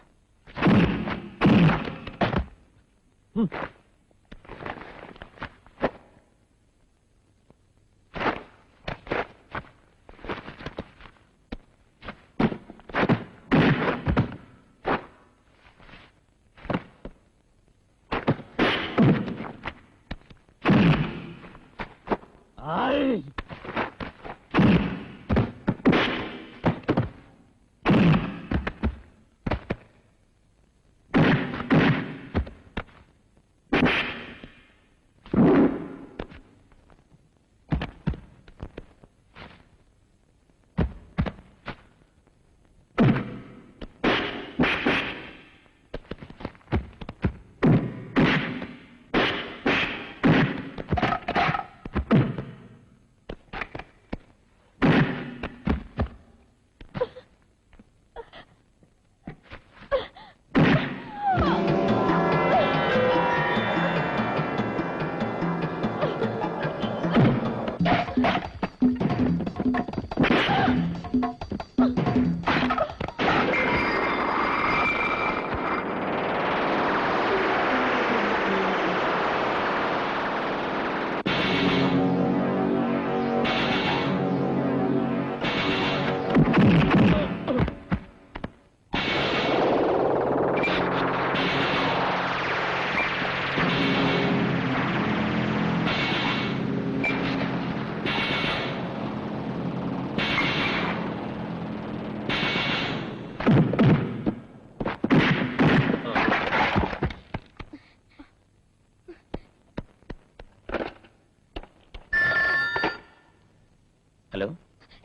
ஹலோ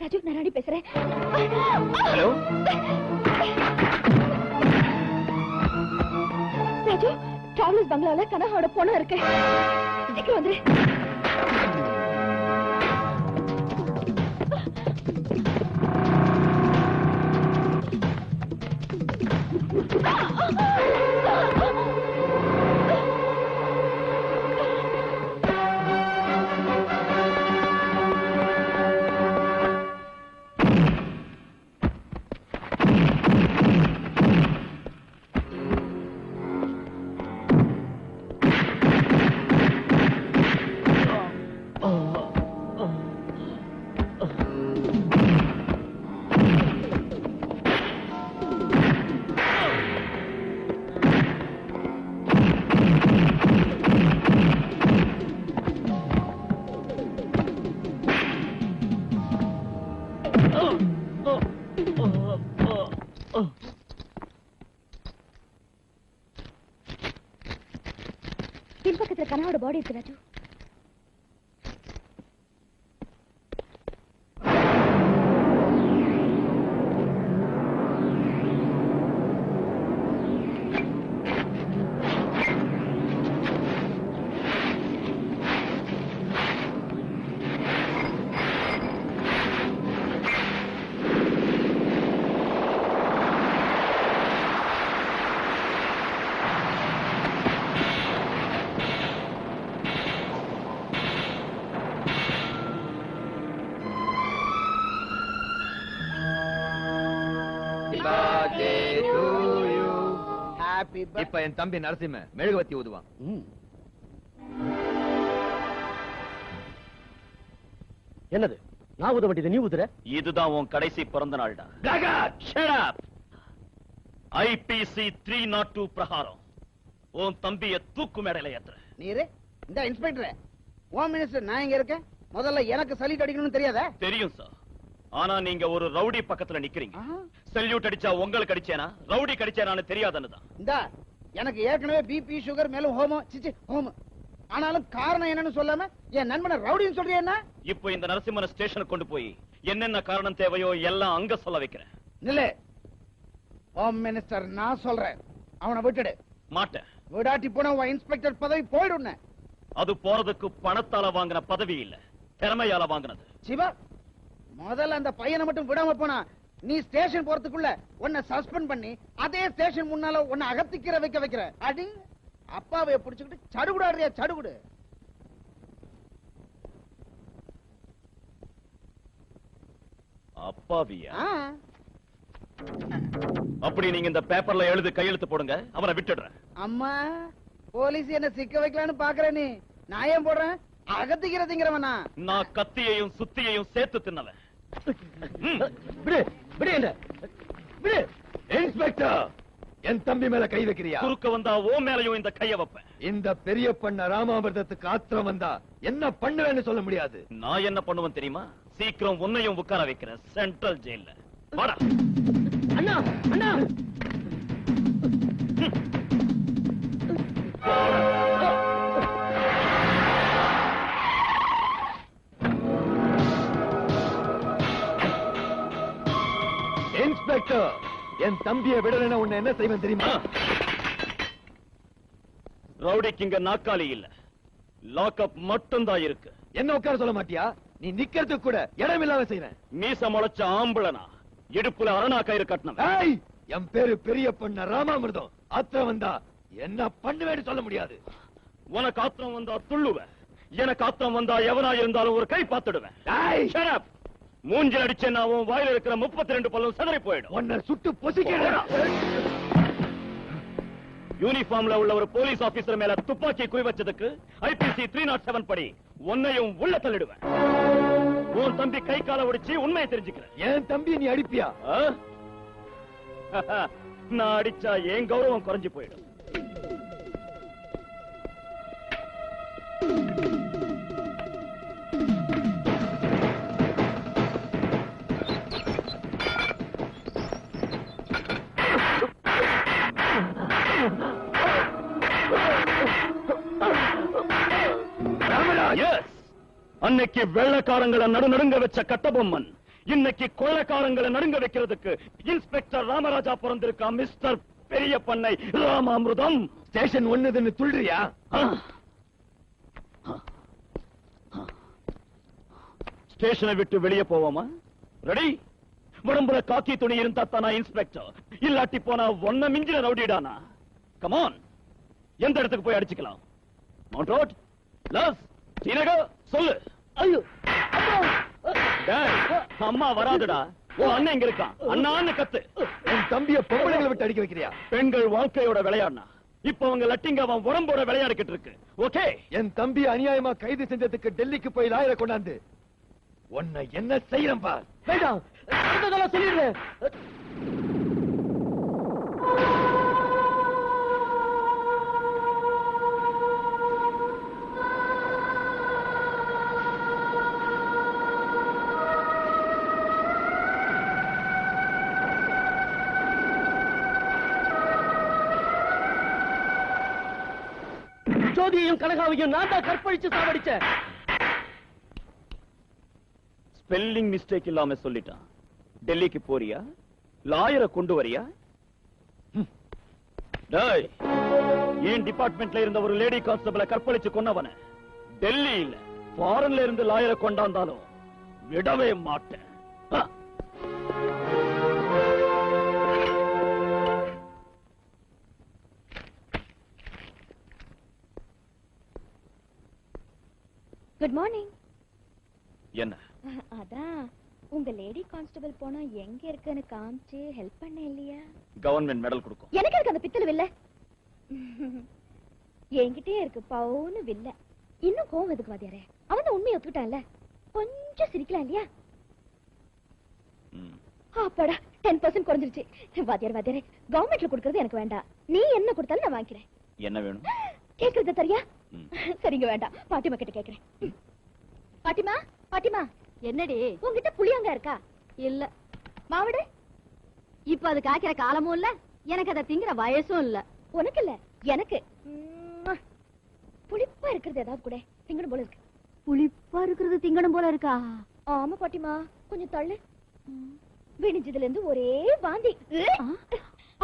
ராஜு, நான் ராணி பேசுறேன். ஹலோ ராஜு, டிராவலர்ஸ் பங்களால கனகாவோட பொண்ணு இருக்கு. சீக்கிரம் வந்துரு. பின்பக்கத்துல கனாவோட பாடி இருக்கு ராஜு. இப்ப என் தம்பி நரசிம்ம மெழுகுவத்தி ஊதுவான். என்னது நான் ஊத வேண்டியது நீ ஊதுற? இதுதான் உன் கடைசி பிறந்த நாள்டா. IPC 302 பிரகாரம் உன் தம்பிய தூக்கு மேடையில ஏத்துற. நீரு இந்த இன்ஸ்பெக்டர் ஹோம் மினிஸ்டர் நான் இங்க இருக்கேன். முதல்ல எனக்கு சல்யூட் அடிக்கணும்னு தெரியாதா? தெரியும் சார். ஆனா நீங்க ஒரு ரவுடி பக்கத்துல நிக்கிறீங்க. சல்யூட் அடிச்சா உங்களுக்கு அடிச்சேனா ரவுடி கடிச்சேனான்னு தெரியாதுன்னுதான். இந்த எனக்கு ஏற்கனவே பிபி சுகர் மேலும் ஹோமம் சிச்சி ஹோமம். ஆனாலும் காரணம் என்னன்னு சொல்லாம என் நண்பனை ரவுடின்னு சொல்றியா என்ன? இப்போ இந்த நரசிம்மனை ஸ்டேஷனுக்கு கொண்டு போய் என்னென்ன காரணம் தேவையோ எல்லாம் அங்க சொல்ல வைக்கிறேன். நில்ல. ஹோம் மினிஸ்டர் நான் சொல்றேன். அவனை விட்டுடு. மாட்டேன். விடாட்டி போன உன் இன்ஸ்பெக்டர் பதவி போயிடும். அது போறதுக்கு பணத்தால வாங்கின பதவி இல்ல, திறமையால வாங்கினது. சிவா முதல்ல அந்த பையனை மட்டும் விடாம போனா நீ ஸ்டேஷன் போறதுக்குள்ள உன்னை சஸ்பெண்ட் பண்ணி அதே ஸ்டேஷன் முன்னால உன்னை அகத்திக்கிற வைக்கிற அடி அப்பாவை புடிச்சுக்கிட்டு சடுகுடாடுறியா சடுகுடு. அப்பாவியா? அப்படி நீங்க இந்த பேப்பர்ல எழுதி கையெழுத்து போடுங்க, அவனை விட்டுடுறேன். அம்மா போலீஸ் என்ன சிக்க வைக்கலான்னு பாக்குற நீ? நான் ஏன் போடுறேன்? அகத்திக்கிறதுங்கிறவனா? நான் கத்தியையும் சுத்தியையும் சேர்த்து தின்னவன். விடு விடு என்ன விடு. இன்ஸ்பெக்டர், என் தம்பி மேல கை வைக்கிறியா? குறுக்க வந்தா ஓ மேலையும் இந்த கைய வைப்பேன். இந்த பெரிய பண்ண ராமாமிர்தத்துக்கு ஆத்திரம் வந்தா என்ன பண்ணுவேன்னு சொல்ல முடியாது. நான் என்ன பண்ணுவேன் தெரியுமா? சீக்கிரம் உன்னையும் உட்கார வைக்கிறேன் சென்ட்ரல் ஜெயில்ல. வாடா. அண்ணா அண்ணா. இன்ஸ்பெக்டர், என் தம்பியை விடலைன்னா உன்னை என்ன செய்வேன் தெரியுமா? ரவுடிக்கு இங்க நாக்காளி இல்ல, லாக்அப் மட்டும்தான் இருக்கு. என்ன உட்கார சொல்ல மாட்டியா? நீ நிக்கிறதுக்கு கூட இடம் இல்லாம செய்வேன். மீச முளைச்ச ஆம்பளனா, இடுப்புல அரணா கயிறு கட்டணும். என் பேரு பெரிய பண்ண ராமாமிர்தம். ஆத்திரம் வந்தா என்ன பண்ணுவேன்னு சொல்ல முடியாது. உனக்கு ஆத்திரம் வந்தா துள்ளுவேன், எனக்கு ஆத்திரம் வந்தா எவனா இருந்தாலும் ஒரு கை பார்த்துடுவேன். மூஞ்சில் அடிச்சேன்னா உன் வாயில இருக்கிற 32 பல்லும் சிதறி போயிடும். உன்னை சுட்டு பொசிக்கிறேன். யூனிஃபார்ம்ல உள்ள ஒரு போலீஸ் ஆபீசர் மேல துப்பாக்கி குறி வச்சதுக்கு IPC 307 படி உன்னையும் உள்ள தள்ளிடுவேன். உன் தம்பி கை கால ஒடிச்சு உண்மையை தெரிஞ்சுக்கிறேன். என் தம்பி நீ அடிப்பியா? நான் அடிச்சா என் கௌரவம் குறைஞ்சு போயிடும். அன்னைக்கு வெள்ளக்காரங்களை நடுநடுங்க வச்ச கட்டபொம்மன் இன்னைக்கு கொள்ளக்காரங்களை நடுங்க வைக்கிறதுக்கு இன்ஸ்பெக்டர் ராமராஜா பிறந்திருக்கா. மிஸ்டர் பெரிய பண்ணை ராமாமிர்தம். ஸ்டேஷன் ஒண்ணுதுன்னு துள்றியா? ஸ்டேஷனை விட்டு வெளியே போவோமா? ரெடி? உடம்புல காக்கி துணி இருந்தா தானா இன்ஸ்பெக்டர், இல்லாட்டி போனா ஒன்ன மிஞ்சின ரவுடிடானா. கமான், எந்த இடத்துக்கு போய் அடிச்சுக்கலாம்? மவுண்ட் ரோட், லஸ், ஸ்ரீநகர், சொல்லு. ஐயோ அம்மா வராதுடா. ஓ அண்ணன் இங்க இருக்கான், அண்ணான்னு கத்து. என் தம்பிய பொம்பளைகளை விட்டு அடிக்க வைக்கிறியா? பெண்கள் வாழ்க்கையோட விளையாடினா இப்ப அவங்க லட்டிங்க அவன் உடம்போட விளையாடிக்கிட்டு இருக்கு. ஓகே, என் தம்பி அநியாயமா கைது செஞ்சதுக்கு டெல்லிக்கு போய் லாயரை கொண்டாந்து உன்னை என்ன செய்யறேன் பார். வேண்டாம், சொல்லிடுறேன். ஜோதியையும் கனகாவையும் நான் தான் கற்பழிச்சு சாவடிச்சேன். ஸ்பெல்லிங் மிஸ்டேக் இல்லாம சொல்லிட்டான். டெல்லிக்கு போறியா? லாயரை கொண்டு வரியா? டேய், ஏன் டிபார்ட்மெண்ட்ல இருந்த ஒரு லேடி கான்ஸ்டபிளை கற்பழிச்சு கொன்னவன டெல்லி இல்ல ஃபாரின்ல இருந்து லாயரை கொண்டாந்தாலும் விடவே மாட்டேன். Good morning. என்ன? அதான் உங்க லேடி கான்ஸ்டபிள் போனா எங்க இருக்குன்னு காமிச்சு ஹெல்ப் பண்ண இல்லையா? கவர்மெண்ட் மெடல் கொடுக்கும். எனக்கு இருக்கு அந்த பித்தளை வில்ல. என்கிட்டே இருக்கு பவுன்னு வில்ல. இன்னும் கோவம் எதுக்கு வாத்தியாரே? அவன் தான் உண்மையை ஒத்துக்கிட்டான்ல, கொஞ்சம் சிரிக்கலாம் இல்லையா? அப்பாடா 10% குறைஞ்சிருச்சு. வாத்தியார் வாத்தியாரே, கவர்மெண்ட்ல கொடுக்கறது எனக்கு வேண்டாம். நீ என்ன கொடுத்தாலும் நான் வாங்கிக்கிறேன். என்ன வேணும்? கேக்குறது சரியா? சரிங்க வேண்டாம், பாட்டிமா கிட்ட கேக்குறேன். பாட்டிமா பாட்டிமா, என்னடி உங்ககிட்ட புளியங்க இருக்கா? இல்ல. மாவடு இப்ப அது காய்க்கிற காலமும் இல்ல, எனக்கு அதை திங்கிற வயசும் இல்ல. உனக்கு இல்ல எனக்கு. புளிப்பா இருக்கிறது ஏதாவது கூட திங்கணும் போல இருக்கு. புளிப்பா இருக்கிறது திங்கணும் போல இருக்கா? ஆமா பாட்டிமா, கொஞ்சம் தள்ளு. விடிஞ்சதுல இருந்து ஒரே வாந்தி.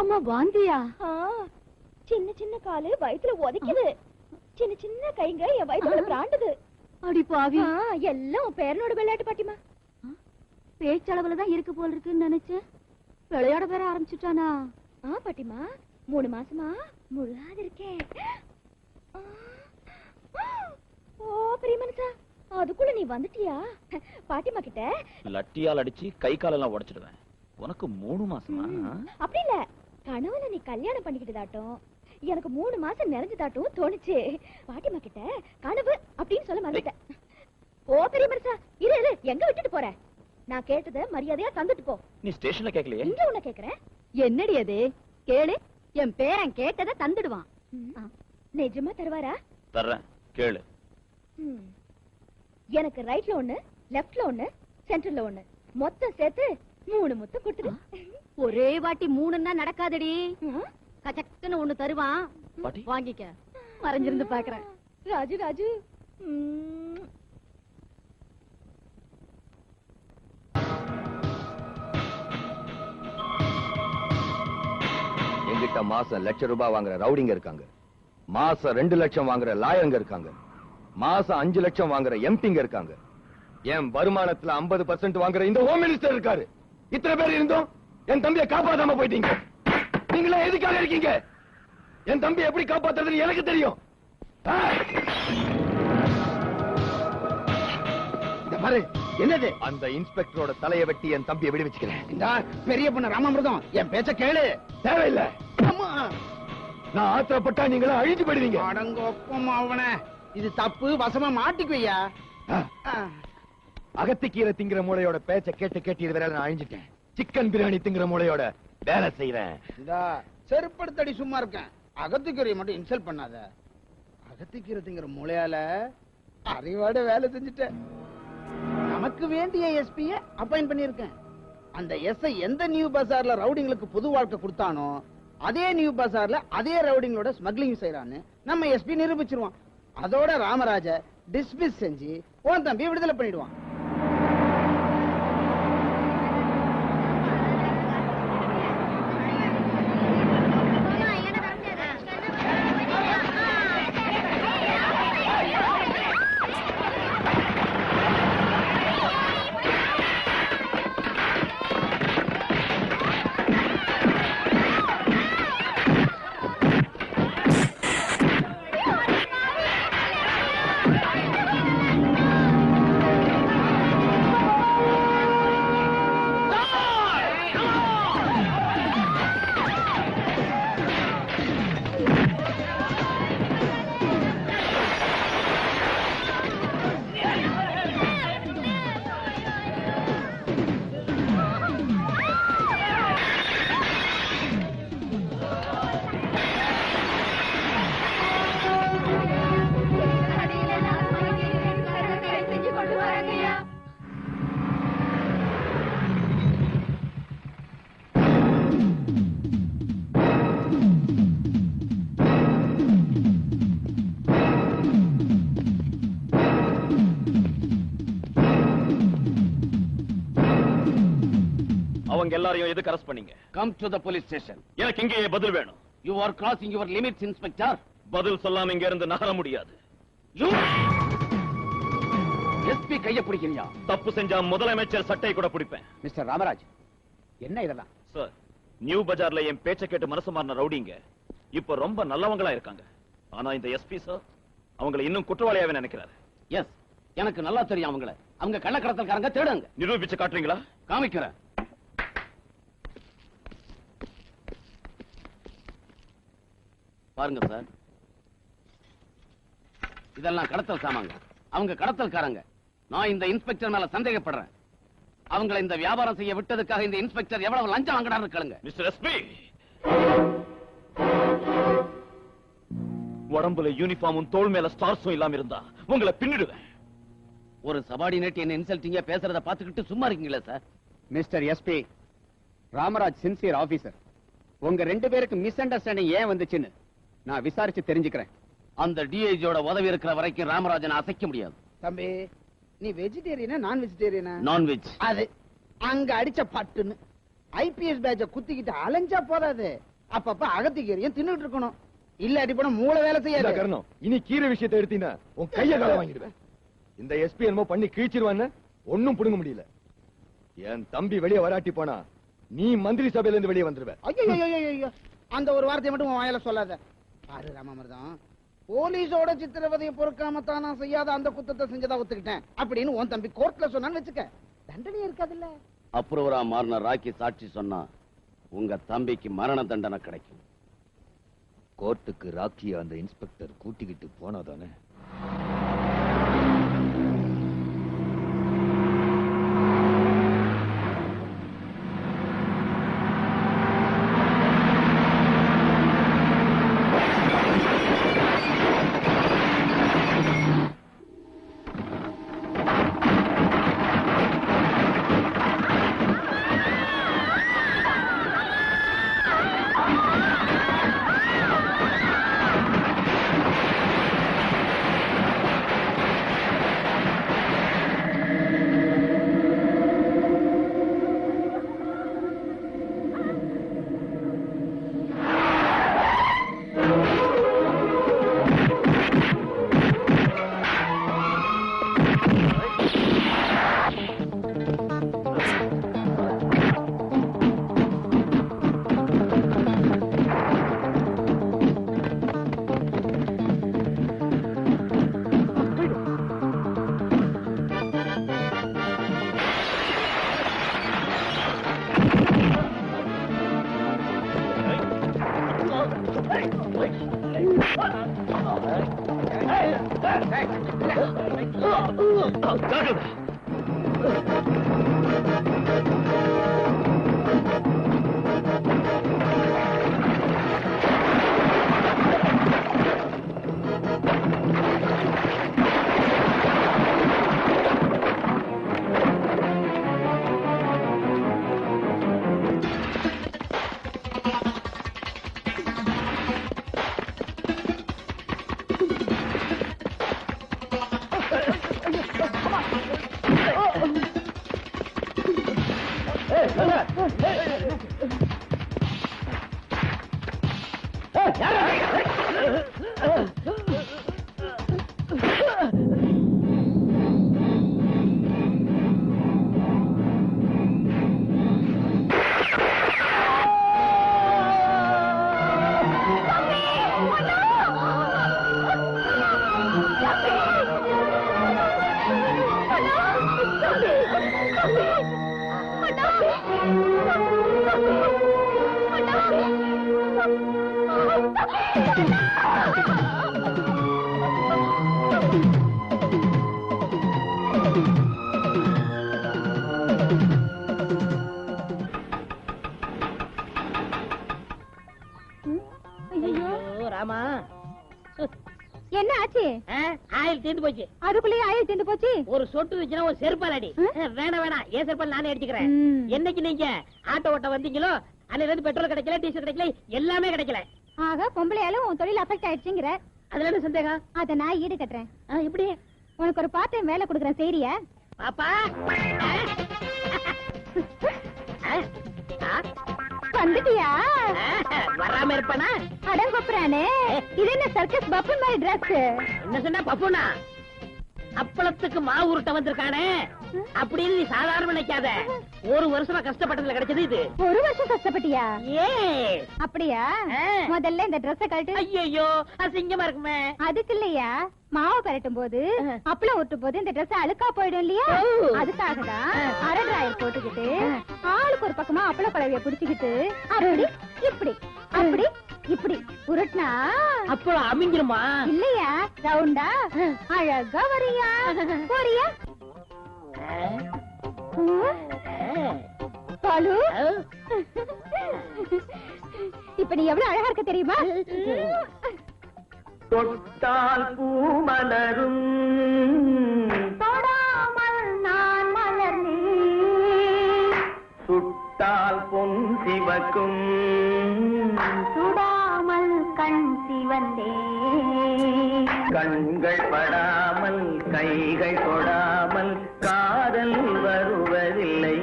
அம்மா வாந்தியா? சின்ன சின்ன காலு வயித்துல உதைக்குது, சின்ன சின்ன கைங்க என் வயித்துல பிராண்டுது. அடி பாவி, எல்லாம் பேரனோட விளையாட்டு பாட்டிமா. பேச்சளவுலதான் இருக்கு போல இருக்குன்னு நினைச்சேன். விளையாட வேற ஆரம்பிச்சுட்டானா? பாட்டிமா 3 மாசமா முழாது இருக்கேன். ஓ பெரிய மனுஷா, அதுக்குள்ள நீ வந்துட்டியா? பாட்டிமா கிட்ட லட்டியால் அடிச்சு கை காலெல்லாம் உடைச்சிடுவேன். உனக்கு 3 மாசமா? அப்படி இல்ல, கனவுல நீ கல்யாணம் பண்ணிக்கிட்டதாட்டும் எனக்கு 3 மாசம் நிறைஞ்சதாட்டும் தோணுச்சு. பாட்டிமா கிட்ட கனவு அப்படின்னு சொல்ல மறந்துட்டேன். ஓ பெரிய மனுஷா, இரு இரு, எங்க விட்டுட்டு போற? நான் கேட்டத மரியாதையா தந்துட்டு போ. நீ ஸ்டேஷன்ல கேட்கலையே? இங்க உன்ன கேக்குறேன். என்னடி அது? கேளு, என் பேரன் கேட்டதை தந்துடுவான். நிஜமா தருவாரா? தர்றேன், கேளு. எனக்கு ரைட்ல 1, லெஃப்ட்ல 1, சென்டர்ல 1, மொத்தம் சேர்த்து 3 முத்தம் கொடுத்துடு. ஒரே வாட்டி 3ன்னா நடக்காதடி. கச்சக்குன்னு 1 தருவான், வாங்கிக்க. மறைஞ்சிருந்து பாக்குறேன். ராஜு ராஜு, எங்கிட்ட மாசம் ₹1,00,000 வாங்குற ரவுடிங்க இருக்காங்க, மாசம் 2 லட்சம் வாங்குற லாயருங்க இருக்காங்க, மாசம் 5 லட்சம் வாங்குற எம்பிங்க இருக்காங்க, என் வருமானத்துல 50% வாங்குற இந்த ஹோம் மினிஸ்டர் இருக்காரு. இத்தனை பேர் இருந்தோம் என் தம்பியை காப்பாத்தாம போயிட்டீங்க. நீங்களா எதுக்காக இருக்கீங்க? என் தம்பி எப்படி காப்பாத்துறதுன்னு எனக்கு தெரியும். என்னது? அந்த இன்ஸ்பெக்டரோட தலையை வெட்டி என் தம்பியை விடுவிச்சுக்கிறேன். இந்த பெரிய பொண்ணு ராமாமிர்தம், என் பேச்ச கேளு. தேவையில்லை. நான் ஆத்திரப்பட்டா நீங்களும் அழிஞ்சு போயிடுவீங்க. அடங்கொப்பம் அவன, இது தப்பு, வசமா மாட்டிக்குவையா. அகத்திக்கீரை திங்கிற மூளையோட பேச்ச கேட்டு கேட்டு இதுவரை நான் அழிஞ்சிட்டேன். சிக்கன் பிரியாணி திங்கிற மூளையோட வேலை செய்யறேன். இந்த செருப்படுத்தடி சும்மா இருக்கேன். அகத்திக்கீரையை மட்டும் இன்சல்ட் பண்ணாத. அகத்திக்கீரை திங்கிற மூளையால அறிவாட வேலை செஞ்சுட்டேன். நமக்கு வேண்டிய எஸ்பிய அப்பாயிண்ட் பண்ணிருக்கேன். அந்த எஸ்ஐ எந்த நியூ பஜார்ல ரவுடிங்களுக்கு புது வாழ்க்கை கொடுத்தானோ அதே நியூ பஜார்ல அதே ரவுடிங்களோட ஸ்மக்லிங் செய்யறான்னு நம்ம எஸ்பி நிரூபிச்சிருவான். அதோட ராமராஜ டிஸ்மிஸ் செஞ்சு உன் தம்பி விடுதலை பண்ணிடுவான். அவங்க எல்லாரையும் எதுக்கு அரெஸ்ட் பண்ணீங்க? Come to the police station. எனக்கு இங்கேயே பதில் வேணும். You are crossing your limits inspector. பதில் சொல்லாம இங்க இருந்து நகர முடியாது. யூ எஸ்பி கைய பிடிக்கிறியா? தப்பு செஞ்சா முதலமைச்சர் சட்டை கூட பிடிப்பேன். மிஸ்டர் ராமராஜ், என்ன இதெல்லாம்? சார், நியூ பஜார்ல என் பேச்ச கேட்டு மனசு மாறின ரவுடிங்க இப்ப ரொம்ப நல்லவங்களா இருக்காங்க. ஆனா இந்த எஸ்பி சார் அவங்களை இன்னும் குற்றவாளியாவே நினைக்கிறாரு. எஸ், எனக்கு நல்லா தெரியும் அவங்கள. அவங்க கள்ளக்கடத்தல்காரங்க, தேடுங்க. நிரூபிச்சு காட்டுறீங்களா? காமிக்கிறேன். பாருங்க சார், இதெல்லாம் கடத்தல் சாமாங்க. அவங்க கடத்தல்காரங்க. நான் இந்த இன்ஸ்பெக்டர் மேல சந்தேகப்படுறேன். அவங்களை இந்த வியாபாரம் செய்ய விட்டதுக்காக இந்த இன்ஸ்பெக்டர் எவ்வளவு லஞ்சம் வாங்கினாரு கேளுங்க. மிஸ்டர் எஸ்பி, உடம்புல யூனிஃபார்மும் தோள் மேல ஸ்டார்ஸும் இல்லாம இருந்தா உங்களை பின்னிடுவேன். ஒரு சபார்டினேட் என்ன இன்சல்ட்டிங்கா பேசுறத பாத்துக்கிட்டு சும்மா இருக்கீங்களா sir? Mister SP, Ramraj sincere officer. உங்க 2 பேருக்கு மிஸ் அண்டர்ஸ்டாண்டிங் ஏன் வந்துச்சுன்னு நான் விசாரிச்சு தெரிஞ்சுக்கிறேன். அந்த டிஐஜியோட உதவி இருக்கிற வரைக்கும் ராமராஜனை அசைக்க முடியாது. தம்பி, நீ வெஜிடேரியனா நான் வெஜிடேரியனா? நான்வெஜ். அது அங்க அடிச்ச பட்டுன்னு ஐபிஎஸ் பேட்ச குத்திக்கிட்டு அலைஞ்சா போதாது. அப்பப்ப அகத்திக்கீரையும் தின்னுட்டு இருக்கணும். இல்ல அடிப்பட மூளை வேலை செய்யாது. கரணம், இனி கீரை விஷயத்தை எடுத்தீனா உன் கைய கால வாங்கிடுவேன். இந்த எஸ்பி என்னமோ பண்ணி கிழிச்சிருவான்னு ஒன்னும் புடுங்க முடியல. என் தம்பி வெளியே வராட்டி போனா நீ மந்திரி சபையில இருந்து வெளியே வந்துருவ. ஐயோ, அந்த ஒரு வார்த்தையை மட்டும் உன் வாயில சொல்லாத. பாரு ராமாமிர்தம், போலீஸோட சித்திரவதையை பொறுக்காம தான் நான் செய்யாத அந்த குத்தத்தை செஞ்சதா ஒத்துக்கிட்டேன் அப்படின்னு உன் தம்பி கோர்ட்ல சொன்னான்னு வச்சுக்க, தண்டனை இருக்காதுல்ல. அப்ரூவரா மாறின ராக்கி சாட்சி சொன்னா உங்க தம்பிக்கு மரண தண்டனை கிடைக்கும். கோர்ட்டுக்கு ராக்கிய அந்த இன்ஸ்பெக்டர் கூட்டிக்கிட்டு போனாதானே? ராமா, என்ன ஆச்சு? ஆயில் தீர்ந்து போச்சு. அதுக்குள்ளேயே ஆயில் தீர்ந்து போச்சு. ஒரு சொட்டு வச்சுனா ஒரு செருப்பால் அடி. வேணாம், ஏன் செருப்பால் நானே அடிச்சுக்கிறேன். என்னைக்கு நீங்க ஆட்டோ ஓட்ட வந்தீங்களோ அதுல இருந்து பெட்ரோல் கிடைக்கல, டீசல் கிடைக்கல, எல்லாமே கிடைக்கல. ஆக பொம்பளையாலும் உன் தொழில் அஃபெக்ட் ஆயிடுச்சுங்கிற. அதுல என்ன சந்தேகம்? அத நான் ஈடு கட்டுறேன். எப்படி? உனக்கு ஒரு பார்ட் டைம் வேலை கொடுக்குறேன், சரியா? பாப்பா, வந்துட்டியா? வராம இருப்பானா? அடங்கொப்புறானே, இது என்ன சர்க்கஸ் பப்பு மாதிரி டிரஸ்? என்ன சொன்னா பப்புனா? அப்பளத்துக்கு மாவு உருட்ட வந்திருக்கானே அப்படின்னு நீ சாதாரண நினைக்காத. ஒரு வருஷமா கஷ்டப்பட்டதுல கிடைச்சது இது. ஒரு வருஷம் கஷ்டப்பட்டியா? ஏ அப்படியா? முதல்ல இந்த ட்ரெஸ் கழட்டு. ஐயோ அசிங்கமா இருக்குமே. அதுக்கு இல்லையா, மாவு பரட்டும் போது அப்பளம் ஊட்டும் போது இந்த ட்ரெஸ் அழுக்கா போயிடும் இல்லையா, அதுக்காக தான் அரை டிராயர் போட்டுக்கிட்டு ஆளுக்கு ஒரு பக்கமா அப்பள பழவிய புடிச்சுக்கிட்டு அப்படி இப்படி அப்படி இப்படி உருட்டினா அப்பளம் அமிஞ்சிருமா? இல்லையா, ரவுண்டா அழகா வரியா போறியா? பாலு, இப்ப நீ எவ்வளவு அழகா இருக்க தெரியுமா? தொட்டால் பூ மலரும், தொடாமல் நான் மலர்ந்தேன், சுட்டால் பொன் சிவக்கும், சுடாமல் கண் சிவந்தே, கண்கள் படாமல் கைகள் தொடாமல் காதல் வருவதில்லை.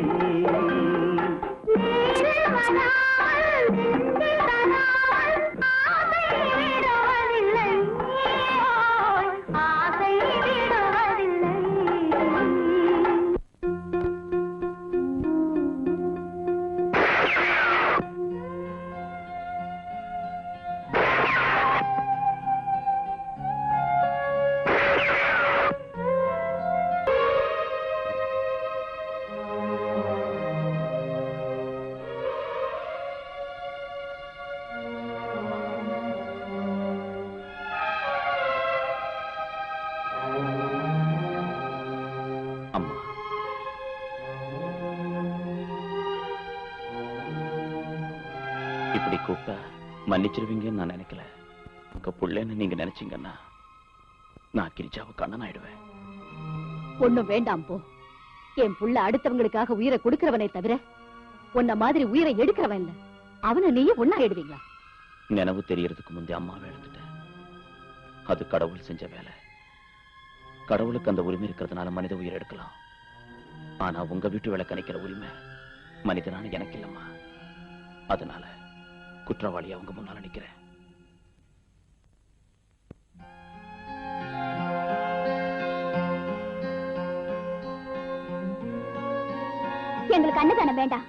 ஆசை விடுவதில்லை. அம்மா, இப்படி கூப்பிட்டா மன்னிச்சிருவீங்கன்னு நான் நினைக்கல. உங்க புள்ளன்னு நீங்க நினைச்சீங்கன்னா நான் கிரிஜாவுக்கு அண்ணன் ஆயிடுவேன். ஒண்ணும் வேண்டாம் போ. என் புள்ள அடுத்தவங்களுக்காக உயிரை கொடுக்கிறவனே தவிர உன்ன மாதிரி உயிரை எடுக்கிறவன் இல்ல. அவனை நீயே ஒண்ணாயிடுவீங்களா? நினைவு தெரியறதுக்கு முந்தைய அம்மாவை எழுந்துட்டேன். அது கடவுள் செஞ்ச வேலை. கடவுளுக்கு அந்த உரிமை இருக்கிறதுனால மனித உயிர் எடுக்கலாம். ஆனா உங்க வீட்டு விளக்கு அணைக்கிற உரிமை மனிதனான எனக்கு இல்லம்மா. அதனால குற்றவாளியா உங்க முன்னால நிக்கிறேன். எங்களுக்கு அன்னதானம் வேண்டாம்.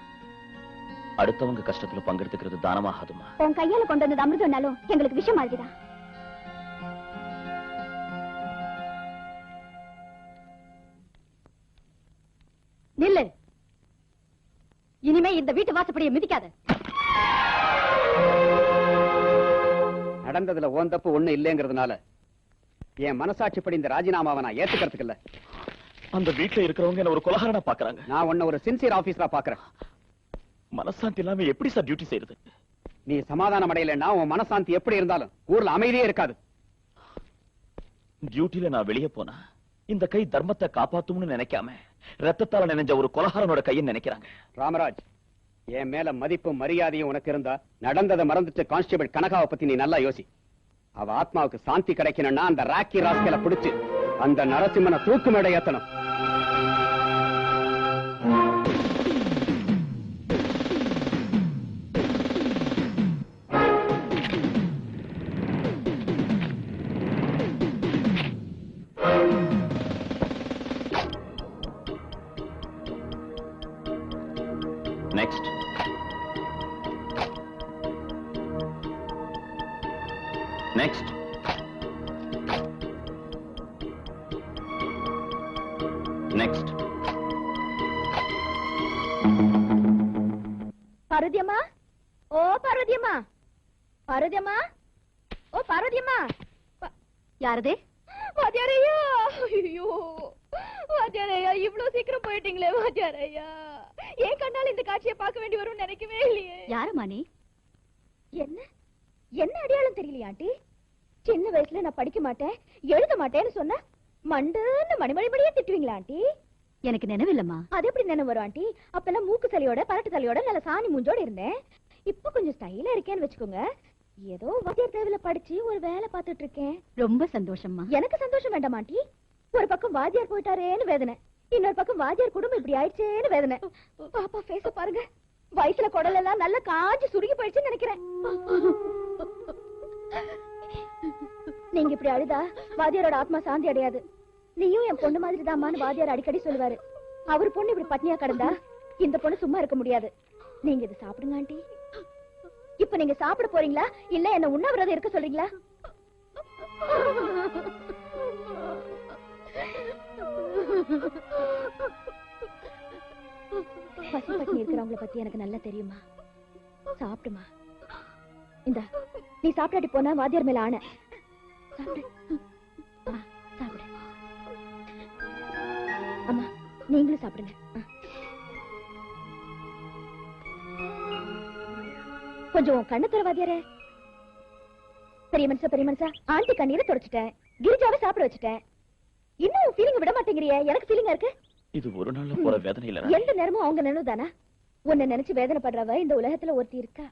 அடுத்தவங்க கஷ்டத்துல பங்கெடுத்துக்கிறது தானமாகாதுமா. உன் கையால கொண்டு வந்தது அமிர்தம்னாலும் எங்களுக்கு விஷம் மாதிரிதான். நில்லு. இனிமே இந்த வீட்டு வாசப்படியை மிதிக்காத. நடந்ததுல ஓன் தப்பு ஒண்ணு இல்லைங்கிறதுனால என் மனசாட்சிப்படி இந்த ராஜினாமாவை நான் ஏத்துக்கிறதுக்கு இல்ல. அந்த வீட்டுல இருக்கிறவங்க என்ன ஒரு கொலகாரனா பாக்குறாங்க. நான் உன்ன ஒரு சின்சியர் ஆபீசரா பாக்குறேன். மனசாந்தி இல்லாம எப்படி சார் டியூட்டி செய்யறது? நீ சமாதானம் அடையலன்னா உன் மனசாந்தி எப்படி இருந்தாலும் ஊர்ல அமைதியே இருக்காது. டியூட்டில நான் வெளியே போனா இந்த கை தர்மத்தை காப்பாத்தும்னு நினைக்காம ரத்தத்தால நினைஞ்ச ஒரு கொலகாரனோட கையை நினைக்கிறாங்க. ராமராஜ், என் மேல மதிப்பும் மரியாதையும் உனக்கு இருந்தா நடந்ததை மறந்துட்டு கான்ஸ்டபிள் கனகாவை பத்தி நீ நல்லா யோசி. அவ ஆத்மாவுக்கு சாந்தி கிடைக்கணும்னா அந்த ராக்கி ராஸ்கலை பிடிச்சு அந்த நரசிம்மனை தூக்கு மேடை ஏத்தணும். நெக்ஸ்ட். நெக்ஸ்ட். நெக்ஸ்ட். பார்வதியம்மா, ஓ பார்வதியம்மா, பார்வதியம்மா, ஓ பார்வதியம்மா. யாரதே? வாத்தியாரையா, ஐயோ வாத்தியாரையா, இவ்வளவு சீக்கிரம் போயிட்டீங்களே வாத்தியாரையா. ஏன் கண்ணால இந்த காட்சியை பார்க்க வேண்டி வரும் நினைக்கவே இல்லையே. யாருமா நீ? என்ன என்ன அடையாளம் தெரியலையா ஆண்டி? சின்ன வயசுல நான் படிக்க மாட்டேன் எழுத மாட்டேன்னு சொன்ன மண்டுன்னு மணிமணிமணியே திட்டுவீங்களா ஆண்டி? எனக்கு நினைவில்லம்மா. அது எப்படி நினைவு வரும் ஆண்டி? அப்பெல்லாம் மூக்கு சளியோட பரட்டு சளியோட நல்ல சாணி மூஞ்சோட இருந்தேன். இப்ப கொஞ்சம் ஸ்டைலா இருக்கேன்னு வச்சுக்கோங்க. ஏதோ வாத்தியார் தேவையில படிச்சு ஒரு வேலை பார்த்துட்டு இருக்கேன். ரொம்ப சந்தோஷம்மா. எனக்கு சந்தோஷம் வேண்டாம் ஆண்டி. ஒரு பக்கம் வாத்தியார் போயிட்டாரேன்னு வேதனை, இன்னொரு பக்கம் வாத்தியார் குடும்பம் இப்படி ஆயிடுச்சேன்னு வேதனை. பாப்பா ஃபேஸ பாருங்க, வயித்துல குடல் எல்லாம் நல்லா காஞ்சி சுருங்கி போயிடுச்சுன்னு நினைக்கிறேன். நீங்க இப்படி அழுதா வாத்தியாரோட ஆத்மா சாந்தி அடையாது. நீயும் என் பொண்ணு மாதிரி தான்மான்னு வாத்தியார் அடிக்கடி சொல்லுவாரு. அவர் பொண்ணு இப்படி பட்னியா கிடந்தா இந்த பொண்ணு சும்மா இருக்க முடியாது. நீங்க இது சாப்பிடுங்க ஆண்டி. இப்ப நீங்க சாப்பிட போறீங்களா இல்ல என்ன உண்ணாவிரதம் இருக்க சொல்றீங்களா? பசி பட்னி இருக்கிறவங்கள பத்தி எனக்கு நல்லா தெரியுமா. சாப்பிடுமா. இந்த நீ சாப்பிடாட்டி போனா வாத்தியார் மேல ஆன. சாப்பிடு. சாப்பிடு. அம்மா நீங்களும் சாப்பிடுங்க. கொஞ்சம் கண்ணு தர வாத்தியாரே. பெரிய மனுஷா ஆண்டி கண்ணீரை தொடச்சிட்டேன். கிரிஜாவை சாப்பிட வச்சுட்டேன். இன்னும் ஃபீலிங் விட மாட்டேங்கிறியே. எனக்கு ஃபீலிங்கா இருக்கு. இது ஒரு நாள்ல போற வேதனை இல்ல. எந்த நேரமும் அவங்க நினைவு தானா? உன்னை நினைச்சு வேதனை படுறவ இந்த உலகத்துல ஒருத்தி இருக்கா.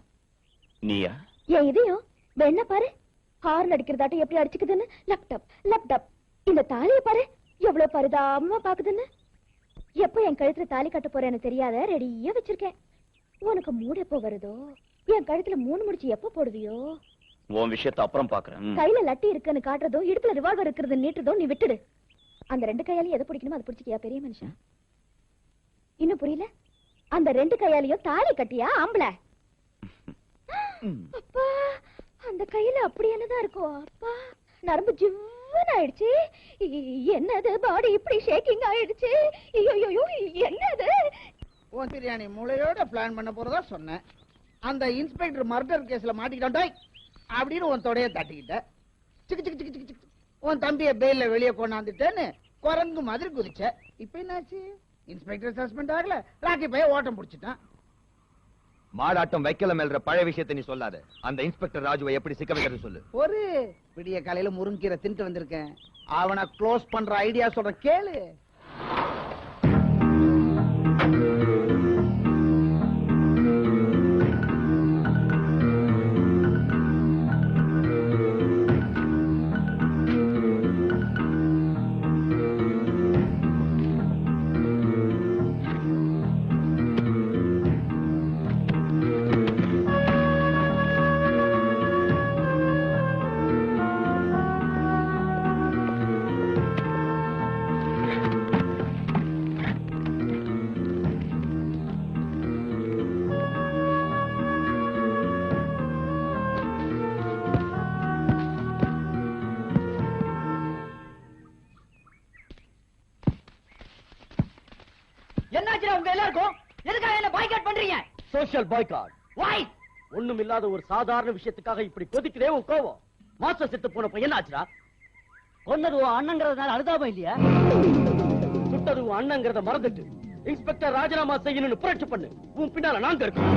நீயா? என் இதையும் வேணா பாரு. ஹார்ன் அடிக்கிறதாட்டம் எப்படி அடிச்சுக்குதுன்னு. Laptop laptop. இந்த தாலிய பாரு எவ்வளவு பரிதாபமா பாக்குதுன்னு. எப்ப என் கழுத்துல தாலி கட்ட போறேன்னு தெரியாத ரெடியா வச்சிருக்கேன். உனக்கு மூடு எப்போ வருதோ என் கழுத்துல 3 முடிச்சு எப்ப போடுவியோ. உன் விஷயத்தை அப்புறம் பாக்குறேன். கையில லட்டி இருக்குன்னு காட்டுறதோ இடுப்புல ரிவால்வர் இருக்கிறது நீட்டுறதோ நீ விட்டுடு. அந்த 2 கையாலையும் எதை பிடிக்கணுமோ அதை பிடிச்சிக்கியா பெரிய மனுஷா? இன்னும் புரியல? அந்த 2 கையாலையும் தாலி கட்டியா ஆம்பளை? அப்பா அந்த கையில அப்படி என்னதான் இருக்கும்? அப்பா நரம்பு ஜிவ்வுன்னு ஆயிடுச்சு. என்னது பாடி இப்படி ஷேக்கிங் ஆயிடுச்சு. ஐயோ என்னது? உன் பிரியாணி மூளையோட பிளான் பண்ண போறதா சொன்னேன். அந்த இன்ஸ்பெக்டர் மர்டர் கேஸ்ல மாட்டிக்கிட்டான் அப்படின்னு உன் தொடைய தட்டிக்கிட்ட. சிக்கு சிக்கு சிக்கு சிக்கு. உன் தம்பிய பெயில வெளியே கொண்டாந்துட்டேன்னு குரங்கு மாதிரி குதிச்ச. இப்ப என்னாச்சு? இன்ஸ்பெக்டர் சஸ்பெண்ட் ஆகல, ராக்கி பைய ஓட்டம் புடிச்சிட்டான். மாடாட்டம் வைக்கல மேல்ற பழைய விஷயத்தை நீ சொல்லாத. அந்த இன்ஸ்பெக்டர் ராஜுவை எப்படி சிக்க வைக்கிறது சொல்லு. ஒரு விடிய காலையில முருங்கீரை தின்ட்டு வந்திருக்கேன். அவனை க்ளோஸ் பண்ற ஐடியா சொல்ற கேளு. என்னாச்சுடா உங்க எல்லாருக்கும்? எதுக்காக என்ன பாய்காட் பண்றீங்க? Social boycott. வை? ஒண்ணும் இல்லாத ஒரு சாதாரண விஷயத்துக்காக இப்படி கொதிக்குதே உன் கோவம். மாஸ்டர் செத்து போன பையன் என்னாச்சுடா? கொன்னது உன் அண்ணங்கிறதுனால அழுதாபம் இல்லையா? சுட்டது உன் அண்ணங்கிறத மறந்துட்டு இன்ஸ்பெக்டர் ராஜினாமா செய்யணும்னு புரட்சி பண்ணு. உன் பின்னால நாங்க இருக்கோம்.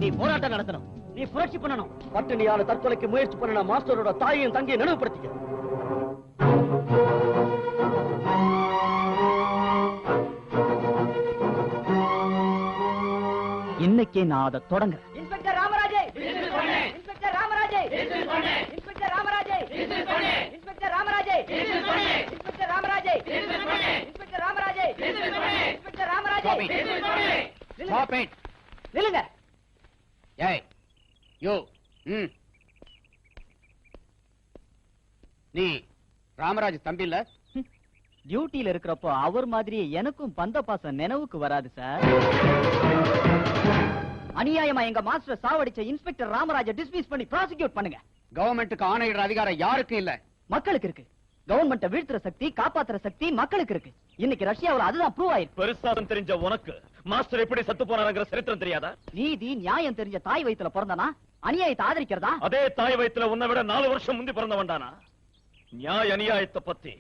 நீ போராட்டம் நடத்தணும். நீ புரட்சி பண்ணணும். பட்டினியால தற்கொலைக்கு முயற்சி பண்ண மாஸ்டரோட தாயையும் தங்கையும் நினைவுபடுத்திக்க. இன்னைக்கே நான் அதை தொடங்குறேன். இன்ஸ்பெக்டர் ராமராஜே, இன்ஸ்பெக்டர் ராமராஜே, இன்ஸ்பெக்டர் ராமராஜே, இன்ஸ்பெக்டர் ராமராஜே, இன்ஸ்பெக்டர் ராமராஜே, இன்ஸ்பெக்டர் ராமராஜே, இன்ஸ்பெக்டர் ராமராஜே. Stop it. நில்லுங்க. ஏய் யோ. நீ ராமராஜ் தம்பி இல்ல? டியூட்டில இருக்கிறப்போ அவர் மாதிரி எனக்கும் பந்த பாசம் நினைவுக்கு வராது சார். அநியாயமா எங்க மாஸ்டர் சாவடிச்ச இன்ஸ்பெக்டர் ராமராஜ டிஸ்மிஸ் பண்ணி ப்ராசிக்யூட் பண்ணுங்க. கவர்மெண்ட்டுக்கு ஆணையிடுற அதிகாரம் யாருக்கும் இல்ல. மக்களுக்கு இருக்கு. கவர்மெண்ட்டை வீழ்த்துற சக்தி, காப்பாத்துற சக்தி மக்களுக்கு இருக்கு. இன்னைக்கு ரஷ்யாவுல அதுதான் ப்ரூவ் ஆயிருக்கு. பெருசாதம் தெரிஞ்ச உனக்கு மாஸ்டர் எப்படி சத்து போனாருங்கிற சரித்திரம் தெரியாதா? நீதி நியாயம் தெரிஞ்ச தாய் வயித்துல பிறந்தானா அநியாயத்தை ஆதரிக்கிறதா? அதே தாய் வயித்துல உன்னை விட 4 வருஷம் முந்தி பிறந்தவன்டானா? நியாய அநியாயத்தை பத்தி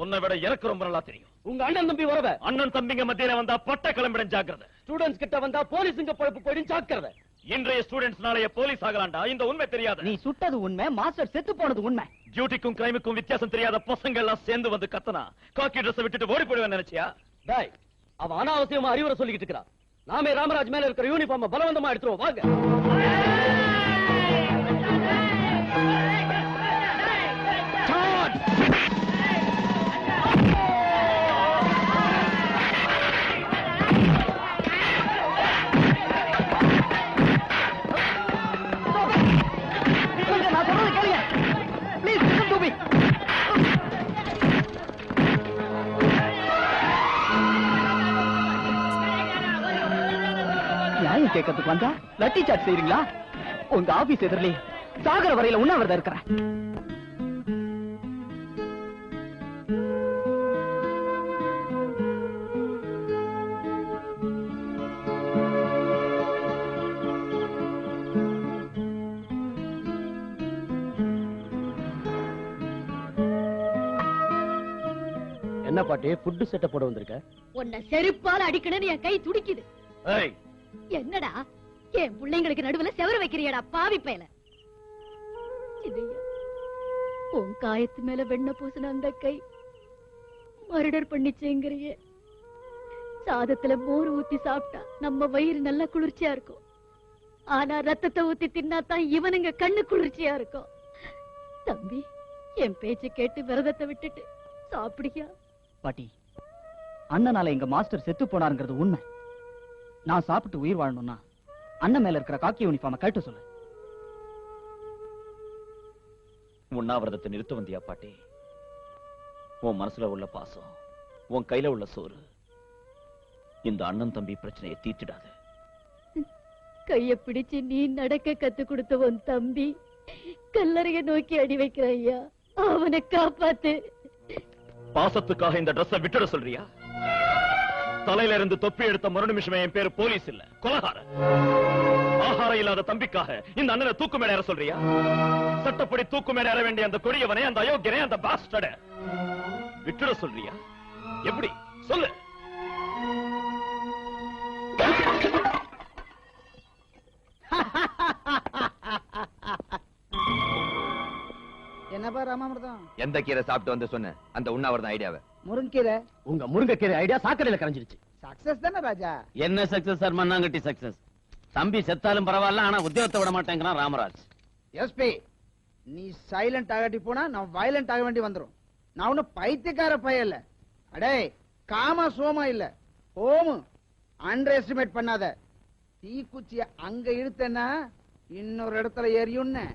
உன்னை விட எனக்கு ரொம்ப நல்லா தெரியும். உங்க அண்ணன் தம்பி வரவ அண்ணன் தம்பிங்க மத்தியில வந்தா பட்ட கிளம்பிடும் ஜாக்கிரதை. ஸ்டூடெண்ட்ஸ் கிட்ட வந்தா போலீஸுங்க பழப்பு போயிடும் ஜாக்கிரதை. இன்றைய ஸ்டூடெண்ட்ஸ் நாளைய போலீஸ் ஆகலாம்டா. இந்த உண்மை தெரியாது. நீ சுட்டது உண்மை, மாஸ்டர் செத்து போனது உண்மை. டியூட்டிக்கும் கிரைமுக்கும் வித்தியாசம் தெரியாத பசங்க எல்லாம் சேர்ந்து வந்து கத்தனா காக்கி ட்ரெஸ் விட்டுட்டு ஓடி போடுவேன் நினைச்சியா? டேய், அவன் அனாவசியமா அறிவுரை சொல்லிக்கிட்டு இருக்கிறான். நாமே ராமராஜ் மேல இருக்கிற யூனிஃபார்ம் பலவந்தமா எடுத்துருவோம். வாங்க. தம்பி நியாயம் கேட்கறதுக்கு வந்தா லட்டி சாட் செய்றீங்களா? உங்க ஆபீஸ் எதிரிலே சாகர வரையில உண்ணாவிரதம் இருக்கிறேன். என்ன பாட்டி ஃபுட் செட்டப் போட வந்திருக்க? உன்னை செருப்பால அடிக்கணும்னு என் கை துடிக்குது. ஏய், என்னடா என் பிள்ளைங்களுக்கு நடுவுல செவரு வைக்கிறியடா பாவி பயல. சின்னையா, உன் காயத்து மேல வெண்ண பூசின அந்த கை மர்டர் பண்ணிச்சேங்கிறிய. சாதத்துல மோர் ஊத்தி சாப்பிட்டா நம்ம வயிறு நல்லா குளிர்ச்சியா இருக்கும். ஆனா ரத்தத்தை ஊத்தி தின்னாதான் இவனுங்க கண்ணு குளிர்ச்சியா இருக்கும். தம்பி, என் பேச்சு கேட்டு விரதத்தை விட்டுட்டு சாப்பிடியா? பாட்டி, அண்ணனால எங்க மாஸ்டர் செத்து போனாருங்கிறது உண்மை. நான் சாப்பிட்டு உயிர் வாழணும்னா அண்ணன் மேல இருக்கிற காக்கி யூனிஃபார்மை கழட்ட சொல்லு. உண்ணாவிரதத்தை நிறுத்த வந்தியா பாட்டி? உன் மனசுல உள்ள பாசம், உன் கையில உள்ள சோறு இந்த அண்ணன் தம்பி பிரச்சனையை தீர்த்திடாது. கைய பிடிச்சு நீ நடக்க கத்து கொடுத்த உன் தம்பி கல்லறைய நோக்கி அடி வைக்கிற ஐயா, அவனை காப்பாத்து. பாசத்துக்காக இந்த ட்ரெஸ்ஸை விட்டுட சொல்றியா? தலையில இருந்து தொப்பி எடுத்த மறு நிமிஷமே என் பேரு போலீஸ் இல்ல, கொலகாரன். ஆகாரம் இல்லாத தம்பிக்காக இந்த அண்ணனை தூக்கு மேல ஏற சொல்றியா? சட்டப்படி தூக்கு மேல ஏற வேண்டிய அந்த கொடியவனை, அந்த அயோக்கியனை, அந்த பாஸ்டர்ட விட்டுட சொல்றியா? எப்படி சொல்லு? என்னப்பா ராமாமிர்தம்? எந்த கீரை சாப்பிட்டு வந்து சொன்ன அந்த உண்ணாவிரதம் ஐடியாவை? முருங்கீரை. உங்க முருங்கைக்கீரை ஐடியா சாக்கடையில கரைஞ்சிருச்சு. சக்சஸ் தானே ராஜா? என்ன சக்சஸ் சார்? மண்ணாங்கட்டி சக்சஸ். தம்பி செத்தாலும் பரவாயில்ல, ஆனா உத்தியோகத்தை விட மாட்டேங்கிறான் ராமராஜ். எஸ்பி, நீ சைலண்ட் ஆகட்டி போனா நான் வயலண்ட் ஆக வேண்டி வந்துரும். நான் ஒன்னும் பைத்தியக்கார பையன் இல்ல. அடே, காம சோமா இல்ல, ஓமு. அண்டர் எஸ்டிமேட் பண்ணாத. தீக்குச்சிய அங்க இழுத்தேன்னா இன்னொரு இடத்துல எரியும்னு.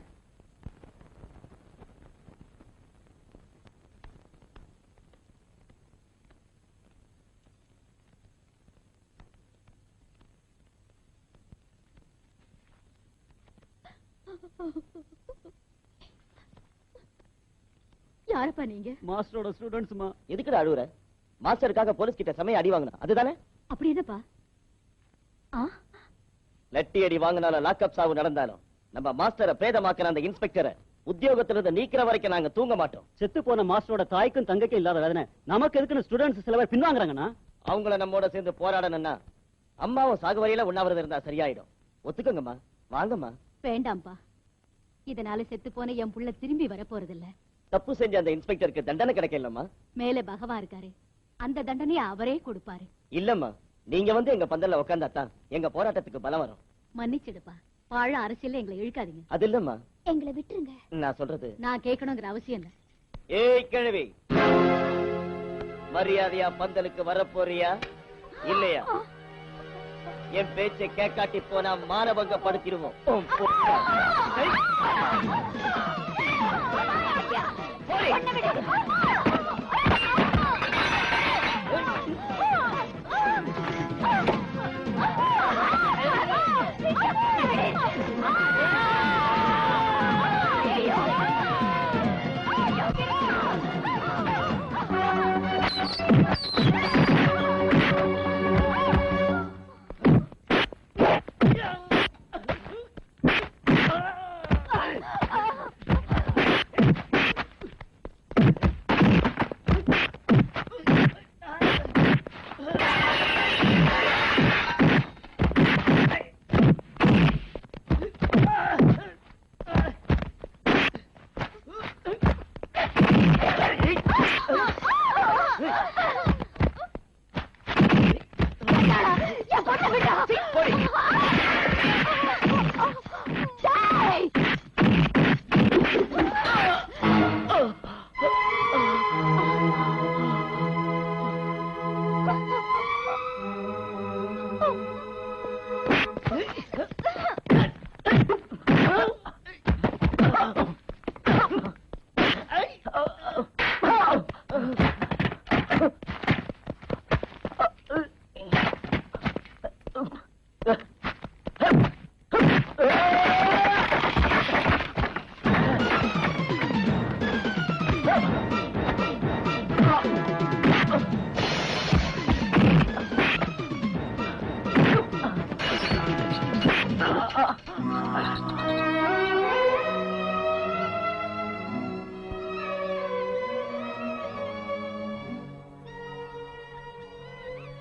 யாரப்பா நீங்க? மாஸ்டரோட ஸ்டூடண்ட்ஸ்மா. எதுக்குடா அழுவுற? மாஸ்டருக்காக போலீஸ் கிட்ட சமய அடி வாங்கினா அதுதானே? அப்படி என்னப்பா? லட்டி அடி வாங்கினாலும் லாக்அப் சாவு நடந்தாலும் நம்ம மாஸ்டரை பிரேதமாக்கிற அந்த இன்ஸ்பெக்டரை உத்தியோகத்திலிருந்து நீக்கிற வரைக்கும் நாங்க தூங்க மாட்டோம். செத்து போன மாஸ்டரோட தாய்க்கும் தங்கைக்கும் இல்லாத வேதனை நமக்கு எதுக்குன்னு ஸ்டூடண்ட்ஸ் சில பேர் பின்வாங்குறாங்கண்ணா. அவங்கள நம்மோட சேர்ந்து போராடணும்னா அம்மாவும் சாகுவரையில உண்ணாவிரதம் இருந்தா சரியாயிடும். ஒத்துக்கங்கம்மா, வாங்கம்மா. வேண்டாம்பா, இதனால செத்து போன என் புள்ள திரும்பி வர போறதில்ல. தப்பு செஞ்ச அந்த இன்ஸ்பெக்டருக்கு தண்டனை கிடைக்கலம்மா. மேல பகவான் இருக்காரு, அந்த தண்டனையை அவரே கொடுப்பாரு. இல்லம்மா, நீங்க வந்து எங்க பந்தல்ல உட்கார்ந்தாதான் எங்க போராட்டத்துக்கு பலம் வரும். மன்னிச்சிடுப்பா, பாழ அரசியல்ல எங்களை இழுக்காதீங்க. அது இல்லம்மா, எங்களை விட்டுருங்க. நான் சொல்றது நான் கேட்கணுங்கிற அவசியம் இல்ல. ஏய் கிழவி, மரியாதையா பந்தலுக்கு வரப்போறியா இல்லையா? என் பேச்சை கேட்காட்டி போனா மானபங்கப்படுத்திடுவோம்.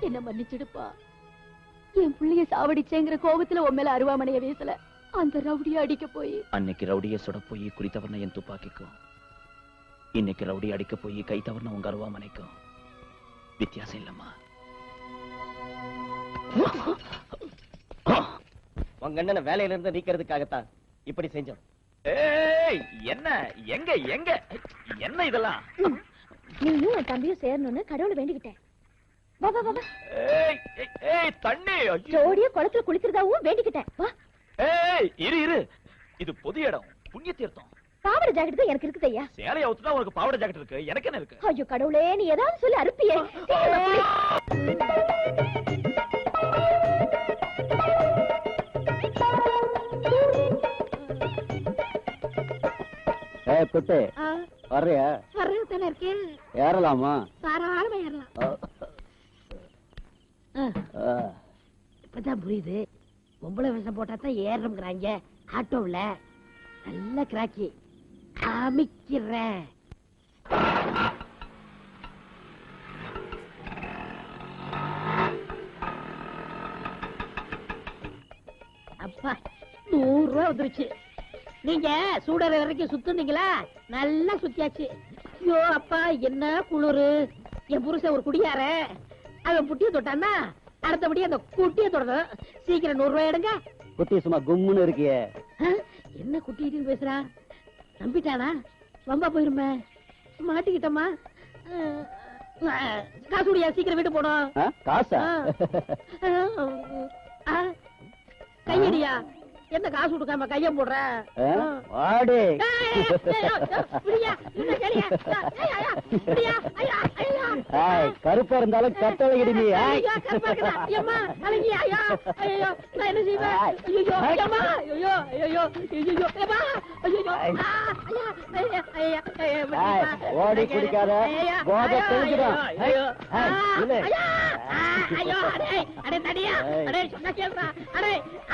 என்ன மன்னிச்சிடுப்பா. என் பிள்ளைய சாவடிச்சேங்கிற கோபத்துல உன் மேல அருவாமனைய வீசல, அந்த ரவுடிய அடிக்க போய். அன்னைக்கு ரவுடிய சுட போய் குறி தவறின என் துப்பாக்கிக்கும், இன்னைக்கு ரவுடி அடிக்க போய் கை தவறின உங்க அருவாமனைக்கும் வித்தியாசம் இல்லம்மா. உங்க அண்ணனை வேலையில இருந்து நீக்கிறதுக்காகத்தான் இப்படி செஞ்சோம். ஏய், என்ன எங்க எங்க என்ன இதெல்லாம்? நீயும் என் தம்பியும் சேரணும்னு கடவுளை வேண்டிக்கிட்டேன். வா வா வா வா. ஏய் ஏய், ஏய் தண்ணி. ஐயோ. ஜோடியா குளத்துல குளிக்கிறதாவும் வேண்டிக்கிட்டேன். வா. ஏய் இரு இரு, இது பொது இடம், புண்ணிய தீர்த்தம். பாவாடை ஜாக்கெட் தான் எனக்கு இருக்குது ஐயா. சேலைய அவுத்துட்டா உனக்கு பாவாடை ஜாக்கெட் இருக்கு, எனக்கு என்ன இருக்கு? ஐயோ கடவுளே, நீ ஏதாவது சொல்லி அறுப்பியே. குட்டு வர்றியா? வர்றதுதானே இருக்கேன். ஏறலாமா? தாராளமா ஏறலாம். இப்பதான் புரியுது, பொம்பளை விஷம் போட்டா தான் ஏறணுங்கிறாங்க. ஆட்டோவில் நல்ல கிராக்கி காமிக்கிறேன். அப்பா 100 ரூபா வந்துருச்சு. நீங்க சூடற வரைக்கும் சுத்துனீங்களா? நல்லா சுத்தியாச்சு. ஐயோ அப்பா என்ன குளிரு. என் புருஷன் ஒரு குடியார, அவன் புட்டிய தொட்டான்னா அடுத்தபடி அந்த குட்டிய தொடரும். சீக்கிரம் 100 ரூபாய் எடுங்க. குட்டி சும்மா கும்முன்னு இருக்கியே. என்ன குட்டிட்டு பேசுறா? நம்பிட்டானா? வம்பா போயிருமே. மாட்டிக்கிட்டமா? காசுடியா, சீக்கிரம் வீட்டு போடும். காசா? கையடியா, என்ன காசு கொடுக்காம கைய போடுற? வாடி. கருப்பா இருந்தாலும் கட்டளை இடிங்க. ஓடி குடிக்காத, போதை தெரிஞ்சிடும்.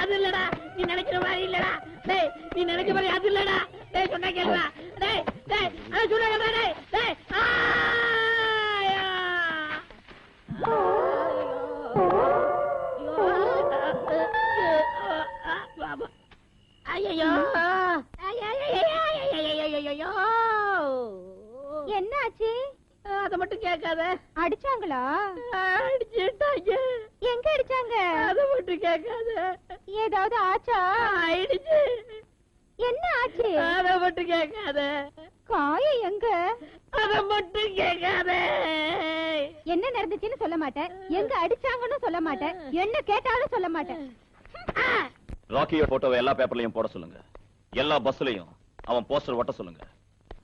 அது இல்லடா, நீ நினைக்கிற மாதிரி இல்லடா. டேய், நீ நினைக்கிற மாதிரி அது இல்லடா. டேய் சொன்னா கேளுடா. டேய் டேய் அது சொன்னா கேளுடா. டேய் டேய் ஐயோ ஐயோ. என்ன ஆச்சு? அத மட்டும் கேட்காத. அடிச்சாங்களா? அடிச்சுட்டாங்க. எங்க அடிச்சாங்க? அத மட்டும் கேட்காத. ஏதாவது ஆச்சா? ஆயிடுச்சு. என்ன ஆச்சு? அத மட்டும் கேட்காத. காயம் எங்க? அத மட்டும் கேட்காத. என்ன நடந்துச்சுன்னு சொல்ல மாட்டேன், எங்க அடிச்சாங்கன்னு சொல்ல மாட்டேன், என்ன கேட்டாலும் சொல்ல மாட்டேன். ராக்கிய போட்டோவை எல்லா பேப்பர்லயும் போட சொல்லுங்க. எல்லா பஸ்லயும் அவன் போஸ்டர் ஒட்ட சொல்லுங்க.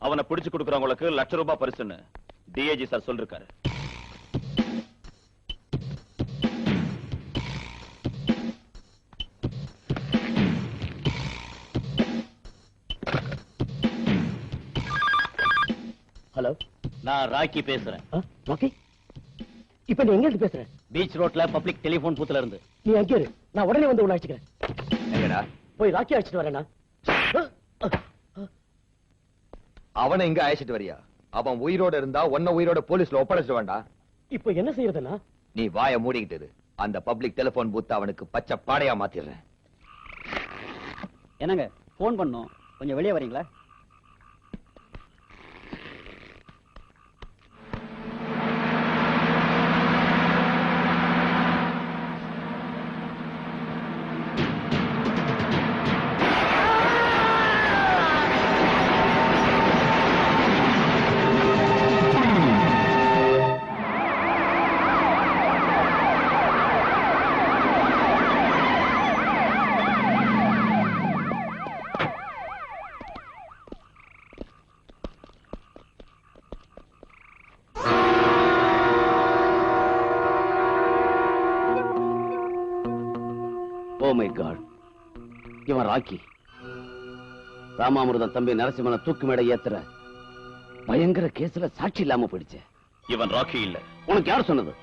அவனை பிடிச்சு கொடுக்கறவங்களுக்கு ₹1,00,000 பரிசுன்னு டிஏஜி சார் சொல்லிருக்காரு. ஹலோ, நான் ராக்கி பேசுறேன். ராக்கி, இப்ப நீ எங்க இருந்து பேசுற? பீச் ரோட்ல பப்ளிக் டெலிபோன் பூத்துல இருந்து. நீ அங்கே இரு, நான் உடனே வந்து உன்னை அழைச்சுக்கிறேன். எங்கடா? போய் ராக்கி அழைச்சிட்டு வரேனா? அவனை இங்க அழைச்சிட்டு வரியா? அவன் உயிரோட இருந்தா உன்ன உயிரோட போலீஸ்ல ஒப்படைச்சிட்டு வேண்டாம். இப்ப என்ன செய்யறதுன்னா? நீ வாயை மூடிக்கிட்டு அந்த பப்ளிக் டெலிபோன் பூத் அவனுக்கு பச்சை பாடையா மாத்திடுறேன். என்னங்க போன் பண்ணோம், கொஞ்சம் வெளியே வரீங்களா? ஓ மை காட், இவன் ராக்கி. ராமாமிர்தம் தம்பி நரசிம்மனை தூக்கு மேடை ஏத்துற பயங்கர கேஸ்ல சாட்சி இல்லாம போயிடுச்சு. இவன் ராக்கி இல்ல. உனக்கு யார் சொன்னது?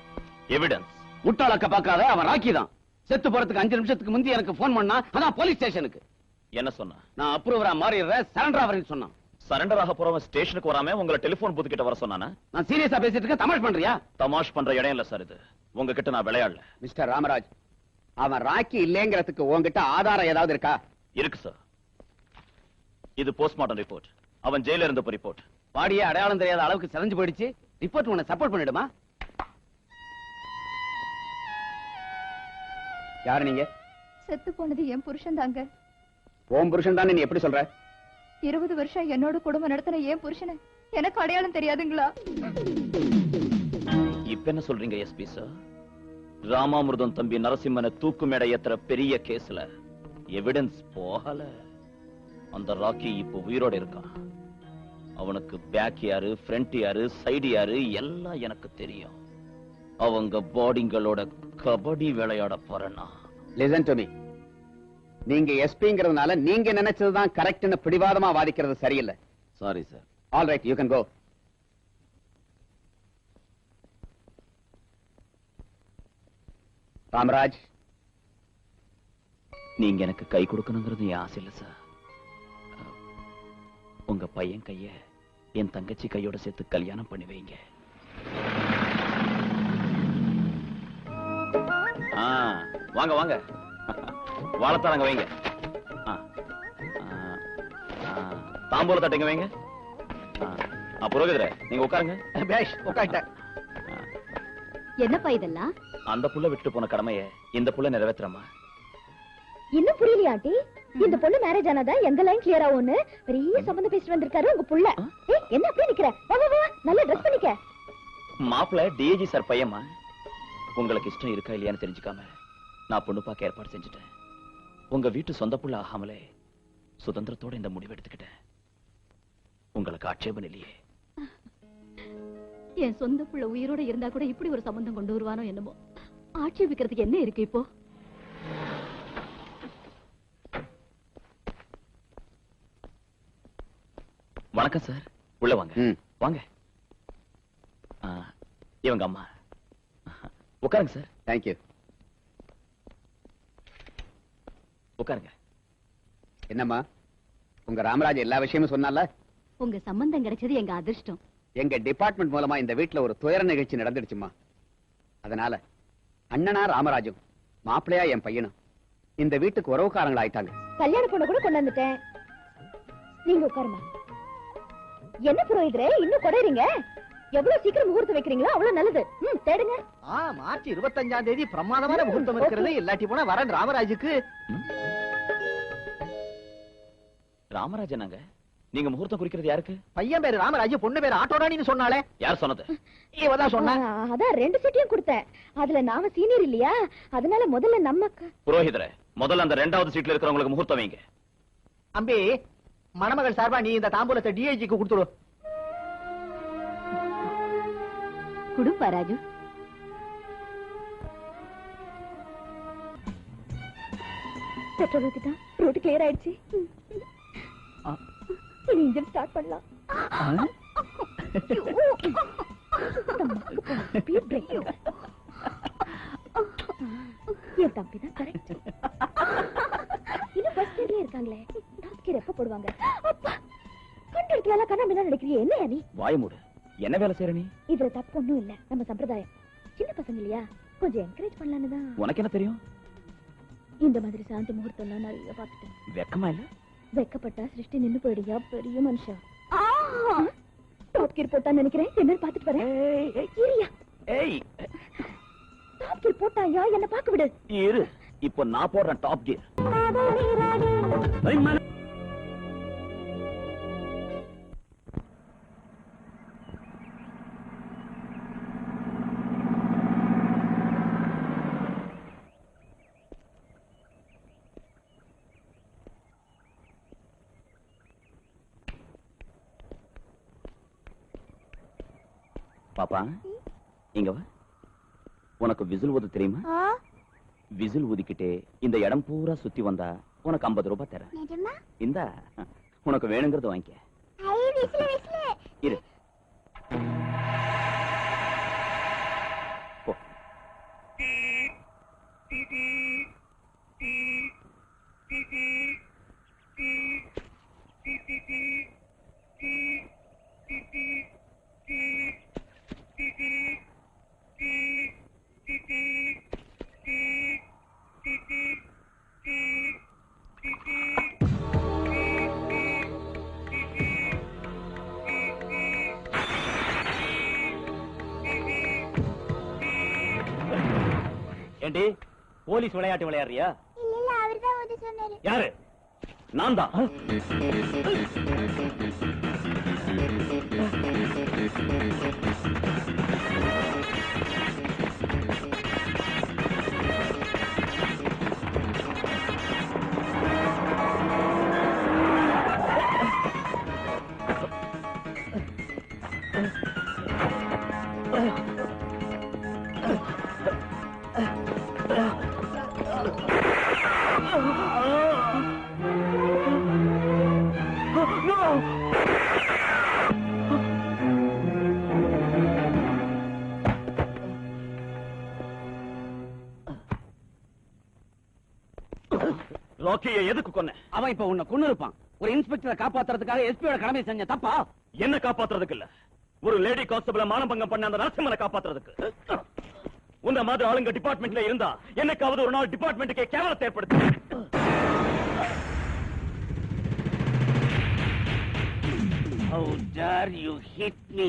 எவிடன்ஸ். முட்டாளக்க பார்க்காத, அவன் ராக்கி தான். செத்து போறதுக்கு 5 நிமிஷத்துக்கு முந்தி எனக்கு போன் பண்ணா, அதான் போலீஸ் ஸ்டேஷனுக்கு. என்ன சொன்னா? நான் அப்ரூவரா மாறிடுறேன், சரண்டர் ஆவறேன்னு சொன்னான். சரண்டர் ஆக போறவன் ஸ்டேஷனுக்கு வராம உங்களை டெலிபோன் பூத் கிட்ட வர சொன்னானா? நான் சீரியஸா பேசிட்டு இருக்கேன், தமாஷ் பண்றியா? தமாஷ் பண்ற இடம் இல்ல சார் இது. உங்ககிட்ட நான் விளையாடல. மிஸ்டர் ராமராஜ், அவன் ராக்கி இல்லைங்கிறதுக்கு உங்ககிட்ட ஆதாரம் ஏதாவது இருக்கா? இருக்கு சார். இது போஸ்ட்மார்ட்டம் ரிப்போர்ட். அவன் ஜெயில இருந்தப்ப ரிப்போர்ட். பாடியே அடையாளம் தெரியாத அளவுக்கு செலஞ்சு போயிடுச்சு. ரிப்போர்ட் உன்னை சப்போர்ட் பண்ணிடுமா? யாரு நீங்க? செத்து போனது என் புருஷன் தாங்க. உன் புருஷன் தானே நீ எப்படி சொல்ற? 20 வருஷம் என்னோட குடும்பம் நடத்தின என் புருஷனை எனக்கு அடையாளம் தெரியாதுங்களா? இப்ப என்ன சொல்றீங்க எஸ்பி சார்? ராமாமிர்தம் தம்பி நரசிம்மனை தூக்கு மேடை ஏத்துற பெரிய கேஸ்ல எவிடன்ஸ் போகல. அந்த ராக்கி இப்ப உயிரோட இருக்கான். அவனுக்கு பேக் யாரு, ஃப்ரண்ட் யாரு, சைடு யாரு எல்லாம் எனக்கு தெரியும். அவங்க பாடிங்களோட கபடி விளையாட போறேன்னா. Listen to me. நீங்க எஸ்பிங்கிறதுனால நீங்க நினைச்சதுதான் கரெக்ட்னு பிடிவாதமா வாதிக்கிறது சரியில்லை. Sorry sir. All right, you can go. Ramraj, நீங்க எனக்கு கை கொடுக்கணுங்கிறது என் ஆசை இல்ல சார். உங்க பையன் கைய என் தங்கச்சி கையோட சேர்த்து கல்யாணம் பண்ணி வைங்க. வாங்க வாங்க, வாழத்தாரங்க வைங்க. தாம்பூல தட்டுங்க வைங்க. புரோகிதரே, நீங்க உட்காருங்க. பேஷ், உட்கார்ட்ட. என்னப்பா இதெல்லாம்? அந்த புள்ள விட்டு போன கடமையை இந்த புள்ள நிறைவேற்றுறமா? இன்னும் புரியலையா ஆண்டி? இந்த பொண்ணு மேரேஜ் ஆனாதான் எங்க லைன் கிளியர் ஆகும்னு பெரிய சம்பந்தம் பேசிட்டு வந்திருக்காரு உங்க புள்ள. என்ன அப்படியே நிக்கிற? வா வா வா, நல்லா ட்ரெஸ் பண்ணிக்க. மாப்பிள்ள டிஏஜி சார் பையம்மா. உங்களுக்கு இஷ்டம் இருக்கா இல்லையான்னு தெரிஞ்சுக்காம நான் பொண்ணு பார்க்க ஏற்பாடு செஞ்சுட்டேன். உங்க வீட்டு சொந்த புள்ள ஆகாமலே சுதந்திரத்தோட இந்த முடிவு எடுத்துக்கிட்டேன். உங்களுக்கு ஆட்சேபம் இல்லையே? என் சொந்த புள்ள உயிரோட இருந்தா கூட இப்படி ஒரு சம்பந்தம் கொண்டு வருவானோ என்னமோ. ஆட்சேபிக்கிறதுக்கு என்ன இருக்கு இப்போ? வணக்கம் சார், உள்ள வாங்க. வாங்க. இவங்க அம்மா. உட்காருங்க சார். தேங்க்யூ. உட்காருங்க. என்னம்மா, உங்க ராமராஜ் எல்லா விஷயமும் சொன்னால? உங்க சம்பந்தம் கிடைச்சது எங்க அதிர்ஷ்டம். எங்க டிபார்ட்மெண்ட் மூலமா இந்த வீட்டுல ஒரு துயர நிகழ்ச்சி நடந்துடுச்சுமா. அதனால அண்ணனா ராமராஜும் மாப்பிள்ளையா என் பையனும் இந்த வீட்டுக்கு உறவுக்காரங்களா ஆயிட்டாங்க. கல்யாண பொண்ணு கூட கொண்டு வந்துட்டேன். நீங்க உட்காருமா. என்ன புரோகிதரே இன்னும் கொடைறீங்க? எவ்வளவு சீக்கிரம் முகூர்த்தம் வைக்கிறீங்களோ அவ்வளவு நல்லது. தேடுங்க. மார்ச் 25ஆம் தேதி பிரமாதமான முகூர்த்தம் இருக்கிறது. இல்லாட்டி போனா வரன் ராமராஜுக்கு. ராமராஜனாங்க? நீங்க முகூர்த்தம் குறிக்கிறது யாருக்கு? பையன் பேரு ராமராஜ், பொண்ணு பேரு ஆட்டோராணின்னு சொன்னாலே. யார் சொன்னது? இவதான் சொன்னா. அதான் 2 சீட்டையும் கொடுத்தேன். அதுல நாம சீனியர் இல்லையா, அதனால முதல்ல நம்ம. புரோகிதரே, முதல்ல அந்த 2வது சீட்ல இருக்கிறவங்களுக்கு முகூர்த்தம் வைங்க. அம்பி, மணமகள் சார்பா நீ இந்த தாம்பூலத்தை டிஐஜிக்கு கொடுத்துடு. குடும்பா ராஜு. பெட்ரோல் ஊத்திட்டா, ரூட் கிளியர் ஆயிடுச்சு. இனி இன்ஜின் ஸ்டார்ட் பண்ணலாம். என் தம்பி தான் கரெக்ட். இன்னும் ஃபர்ஸ்ட் இயர்ல இருக்காங்களே, டாப் கியர் எப்ப போடுவாங்க? அப்பா, கண்டெடுக்கலாம் கண்ணாம நினைக்கிறியே என்ன நீ? வாய் மூடு. என்ன வேலை செய்ற நீ? இதுல தப்பு ஒண்ணும் இல்ல. நம்ம சம்பிரதாயம். சின்ன பசங்க இல்லையா, கொஞ்சம் என்கரேஜ் பண்ணலான்னு தான். உனக்கு என்ன தெரியும்? இந்த மாதிரி சாந்தி முகூர்த்தம் நிறைய பார்த்துட்டேன். வெக்கமா இல்ல? வெக்கப்பட்டா சிருஷ்டி நின்னு போயிடுயா பெரிய மனுஷா. டாப் கியர் போட்டான்னு நினைக்கிறேன். என்ன பார்த்துட்டு வரேன். இரியா. டாப் கியர் போட்டாயா? என்ன பார்க்க விடு. இரு, இப்போ நான் போடுறேன் டாப் கியர். பாப்பா, இங்க வா. உனக்கு விசில் ஊத தெரியுமா? விசில் ஊதிக்கிட்டே இந்த இடம் பூரா சுத்தி வந்தா உனக்கு 50 ரூபாய் தரேன். இந்த உனக்கு வேணுங்கிறது வாங்கிக்க. இரு. போ. ஏண்டி போலீஸ் விளையாட்டு விளையாடுறியா? இல்ல அவர்தான் வந்து சொன்னாரு. யாரு? நான் தான். ராக்கியை எதுக்கு கொன்ன? அவன் இப்ப உன்னை கொன்னு இருப்பான். ஒரு இன்ஸ்பெக்டரை காப்பாத்துறதுக்காக எஸ்பியோட கடமை செஞ்ச தப்பா? என்ன காப்பாத்துறதுக்கு இல்ல, ஒரு லேடி கான்ஸ்டபிள மானபங்கம் பண்ண அந்த நரசிம்மனை காப்பாத்துறதுக்கு. உன்ன மாதிரி ஆளுங்க டிபார்ட்மெண்ட்ல இருந்தா என்னைக்காவது ஒரு நாள் டிபார்ட்மெண்ட்டுக்கே கேவலத்தை ஏற்படுத்து. How dare you hit me?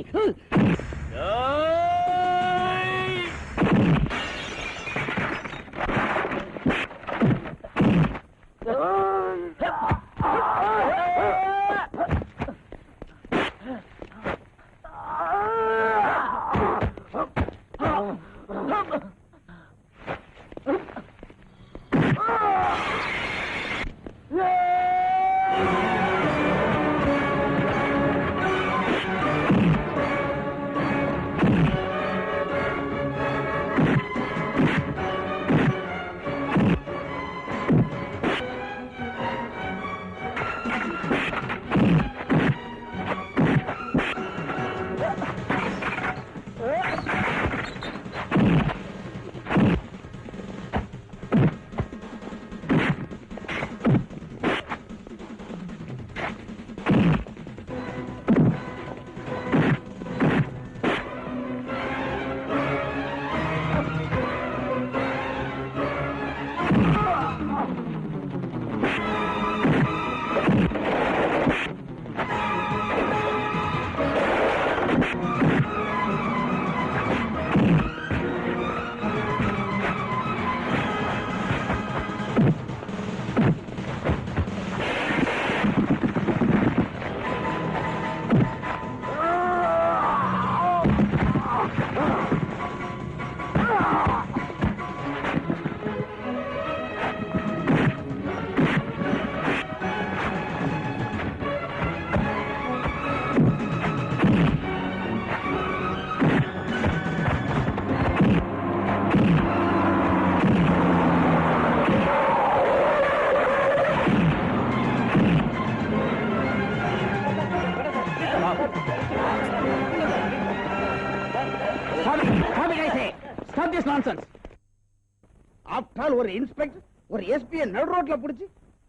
After all ஒரு இன்ஸ்பெக்டர் ஒரு எஸ்பியை நடு ரோட்ல புடிச்சு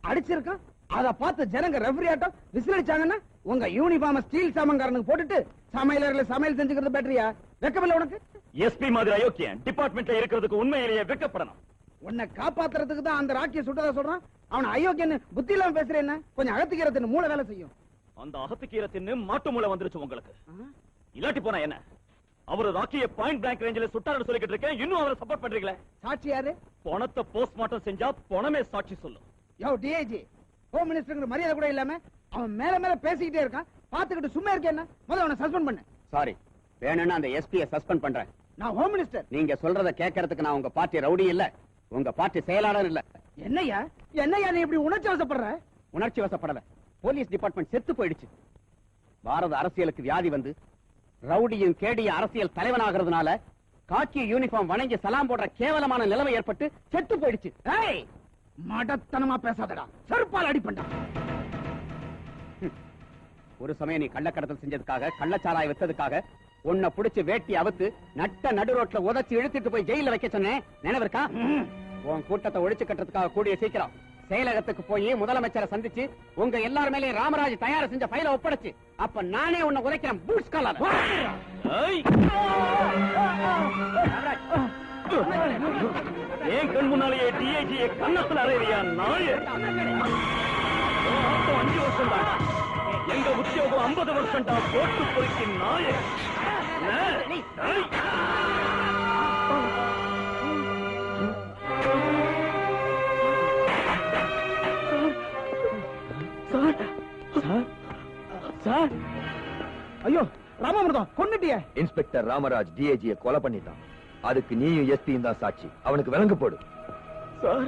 அடிச்சிருக்கான். அத பார்த்து ஜனங்க ரெஃபரி ஆட்டம் விசில் அடிச்சாங்கன்னா உங்க யூனிஃபார்ம் ஸ்டீல் சாமங்காரனுக்கு போட்டுட்டு சமையலறையில சமையல் செஞ்சுக்கிறது பேட்டரியா? வெக்கமில்ல உனக்கு? எஸ்பி மாதிரி அயோக்கியன் டிபார்ட்மெண்ட்ல இருக்கிறதுக்கு உண்மையிலேயே வெக்கப்படணும். உன்னை காப்பாத்துறதுக்கு தான் அந்த ராக்கிய சுட்டதா சொல்றான். அவன் அயோக்கியன்னு புத்தி இல்லாம பேசுறேன். கொஞ்சம் அகத்துக்கிறதுன்னு மூளை வேலை செய்யும். அந்த அகத்துக்கீரை தின்னு மாட்டு மூளை வந்துருச்சு உங்களுக்கு. இல்லாட்டி போனா என்ன? அவரு ராக்கிய பாயிண்ட் பிளாங்க் ரேஞ்சில சுட்டாருன்னு சொல்லிக்கிட்டு இருக்கேன். இன்னும் அவரை சப்போர்ட் பண்றீங்களே? சாட்சி யாரு? பணத்தை போஸ்ட்மார்ட்டம் செஞ்சா பணமே சாட்சி சொல்லும். யோ டிஐஜி, ஹோம் மினிஸ்டர் மரியாதை கூட இல்லாம அவன் மேல மேல பேசிக்கிட்டே இருக்கான். பாத்துக்கிட்டு சும்மா இருக்கேன். என்ன முதல்ல அவனை சஸ்பெண்ட் பண்ணு. சாரி, வேணும்னா அந்த எஸ்பியை சஸ்பெண்ட் பண்றேன். நான் ஹோம் மினிஸ்டர். நீங்க சொல்றத கேட்கறதுக்கு நான் உங்க பார்ட்டி ரவுடி இல்ல, உங்க பார்ட்டி செயலாளர் இல்ல. என்னையா என்னையா நீ இப்படி உணர்ச்சி வசப்படுற? உணர்ச்சி வசப்படல. போலீஸ் டிபார்ட்மெண்ட் செத்து போயிடுச்சு. பாரத அரசியலுக்கு வியாதி வந்து ரவுடியும் கேடியும் அரசியல் தலைவனாகிறதுனால காக்கி யூனிஃபார்ம் வணங்கி சலாம் போடுற கேவலமான நிலைமை ஏற்பட்டு செத்து போயிடுச்சு. ஏய், மடத்தனமா பேசாதடா, செருப்பால் அடிப்பண்டா. ஒரு சமயம் நீ கள்ளக்கடத்தல் செஞ்சதுக்காக கள்ளச்சாராய வித்ததுக்காக உன்னை புடிச்சு வேட்டி அவுத்து நட்ட நடு ரோட்ல உதச்சி இழுத்துட்டு போய் ஜெயில வைக்க சொன்னேன். நினைவிருக்கா? உன் கூட்டத்தை ஒழிச்சு கட்டுறதுக்காக கூடிய சீக்கிரம் செயலகத்துக்கு போய் முதலமைச்சரை சந்திச்சு உங்க எல்லார் மேலேயும் ராமராஜ் தயார் செஞ்ச ஃபைல ஒப்படைச்சு அப்ப நானே உன்னை உதைக்கிறேன். பூட்ஸ் காலால. ஏன் கண் முன்னாலேயே டிஐஜியை கண்ணத்துல அறையிறியா நாயே? 5 வருஷம் தான் எங்க உத்தியோகம் 50 வருஷம் தான் போட்டு பொறுக்கி நாயே. சார் ஐயோ ராமாமிர்தம் கொன்னுட்டியே. இன்ஸ்பெக்டர் ராமராஜ் டிஐஜியை கொலை பண்ணிட்டான். அதுக்கு நீயும் எஸ்பியும் தான் சாட்சி. அவனுக்கு விலங்கு போடு. சார்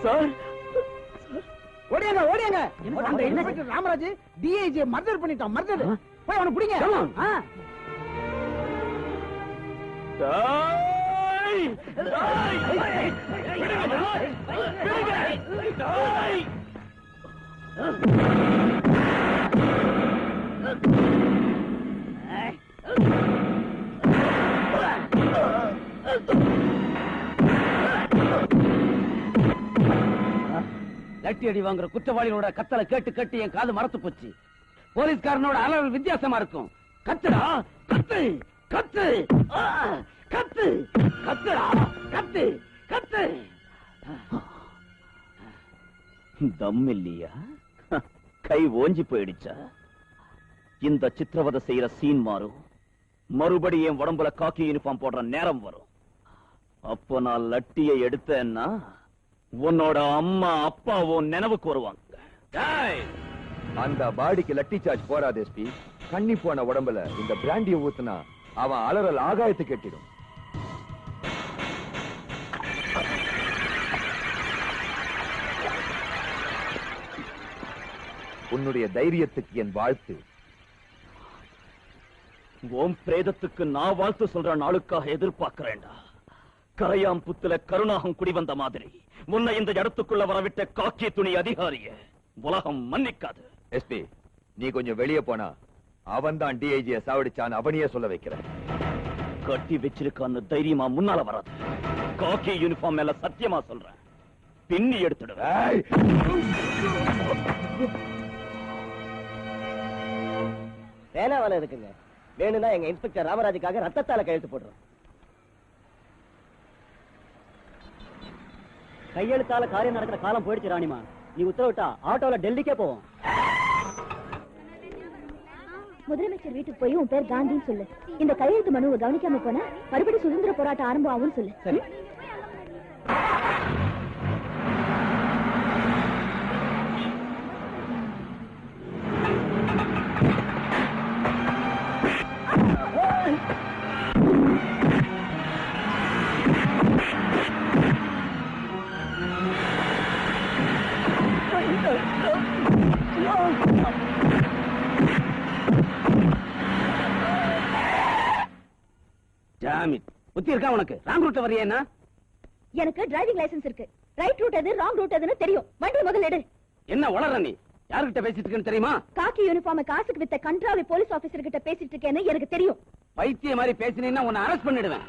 சார் ஓடியாங்க ஓடியாங்க. அந்த இன்ஸ்பெக்டர் ராமராஜ் டிஐஜி மர்டர் பண்ணிட்டான். மர்டர் போய் அவனை பிடிங்க. லட்டி அடி வாங்குற குற்றவாளியோட கத்தலை கேட்டு கேட்டு என் காது மரத்து போச்சு. போலீஸ்காரனோட அளவு வித்தியாசமா இருக்கும். கத்துடா கத்து கத்து கத்து கத்துடா கத்து கத்து. தம் இல்லையா? கை ஓஞ்சி போயிடுச்சா? இந்த சித்திரவதை செய்யற சீன் மாறும். மறுபடி என் உடம்புல காக்கி யூனிஃபார்ம் போடுற நேரம் வரும். அப்ப நான் லட்டியை எடுத்தேன்னா உன்னோட அம்மா அப்பாவும் நினைவுக்கு வருவாங்க. அந்த பாடிக்கு லட்டி சார்ஜ் போறாது எஸ்பி. கண்ணி போன உடம்புல இந்த பிராண்டியை ஊத்துனா அவன் அலறல் ஆகாயத்து கட்டிடும். உன்னுடைய தைரியத்துக்கு என் வாழ்த்து. ஓம் பிரேதத்துக்கு நான் வாழ்த்து சொல்ற நாளுக்காக எதிர்பார்க்கிறேன்டா. கரையாம் புத்துல கருணாகம் குடி வந்த மாதிரி முன்ன இந்த இடத்துக்குள்ள வரவிட்ட காக்கி துணி அதிகாரிய உலகம் மன்னிக்காது. எஸ்பி, நீ கொஞ்சம் வெளியே போனா அவன் தான் டிஐஜியை சாவடிச்சான் அவனையே சொல்ல வைக்கிறேன். கட்டி வச்சிருக்கான்னு தைரியமா முன்னால வராது. காக்கி யூனிஃபார்ம் மேல சத்தியமா சொல்றேன். பின்னி எடுத்துடுவேன். வேலை இருக்குங்க. வேணும்னா எங்க இன்ஸ்பெக்டர் ராமராஜுக்காக ரத்தத்தால கையெழுத்து போடுறோம். கையெழுத்தால காரியம் நடக்கிற காலம் போயிடுச்சு ராணிமா. நீ உத்தரவிட்டா ஆட்டோல டெல்லிக்கே போவோம். முதலமைச்சர் வீட்டுக்கு போய் உன் பேர் காந்தின்னு சொல்லு. இந்த கையெழுத்து மனுவை கவனிக்காம போனா மறுபடியும் சுதந்திர போராட்டம் ஆரம்பம் ஆகும்னு சொல்லு. சரி. புத்தி இருக்கா உனக்கு? ராங் ரூட்ல வரியா? எனக்கு டிரைவிங் லைசென்ஸ் இருக்கு. ரைட் ரூட் எது ராங் ரூட் எதுன்னு தெரியும். வண்டி முதல்ல எடு. என்ன உளற நீ? யார்கிட்ட பேசிட்டு இருக்கேன்னு தெரியுமா? காக்கி யூனிஃபார்ம் காசுக்கு வித்த கண்ட்ராவி போலீஸ் ஆபீசர் கிட்ட பேசிட்டு இருக்கேன்னு எனக்கு தெரியும். பைத்திய மாதிரி பேசினீன்னா உன்னை அரெஸ்ட் பண்ணிடுவேன்.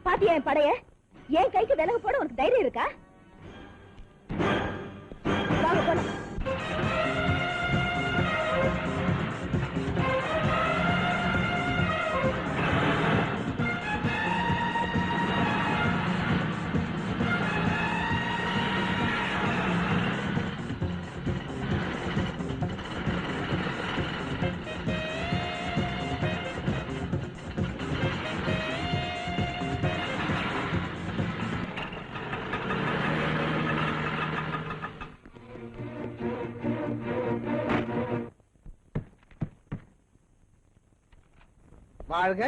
பாத்தியா என் படைய? என் கைக்கு விலகு போட உனக்கு தைரியம் இருக்கா? வாங்க போலாம். வாழ்க.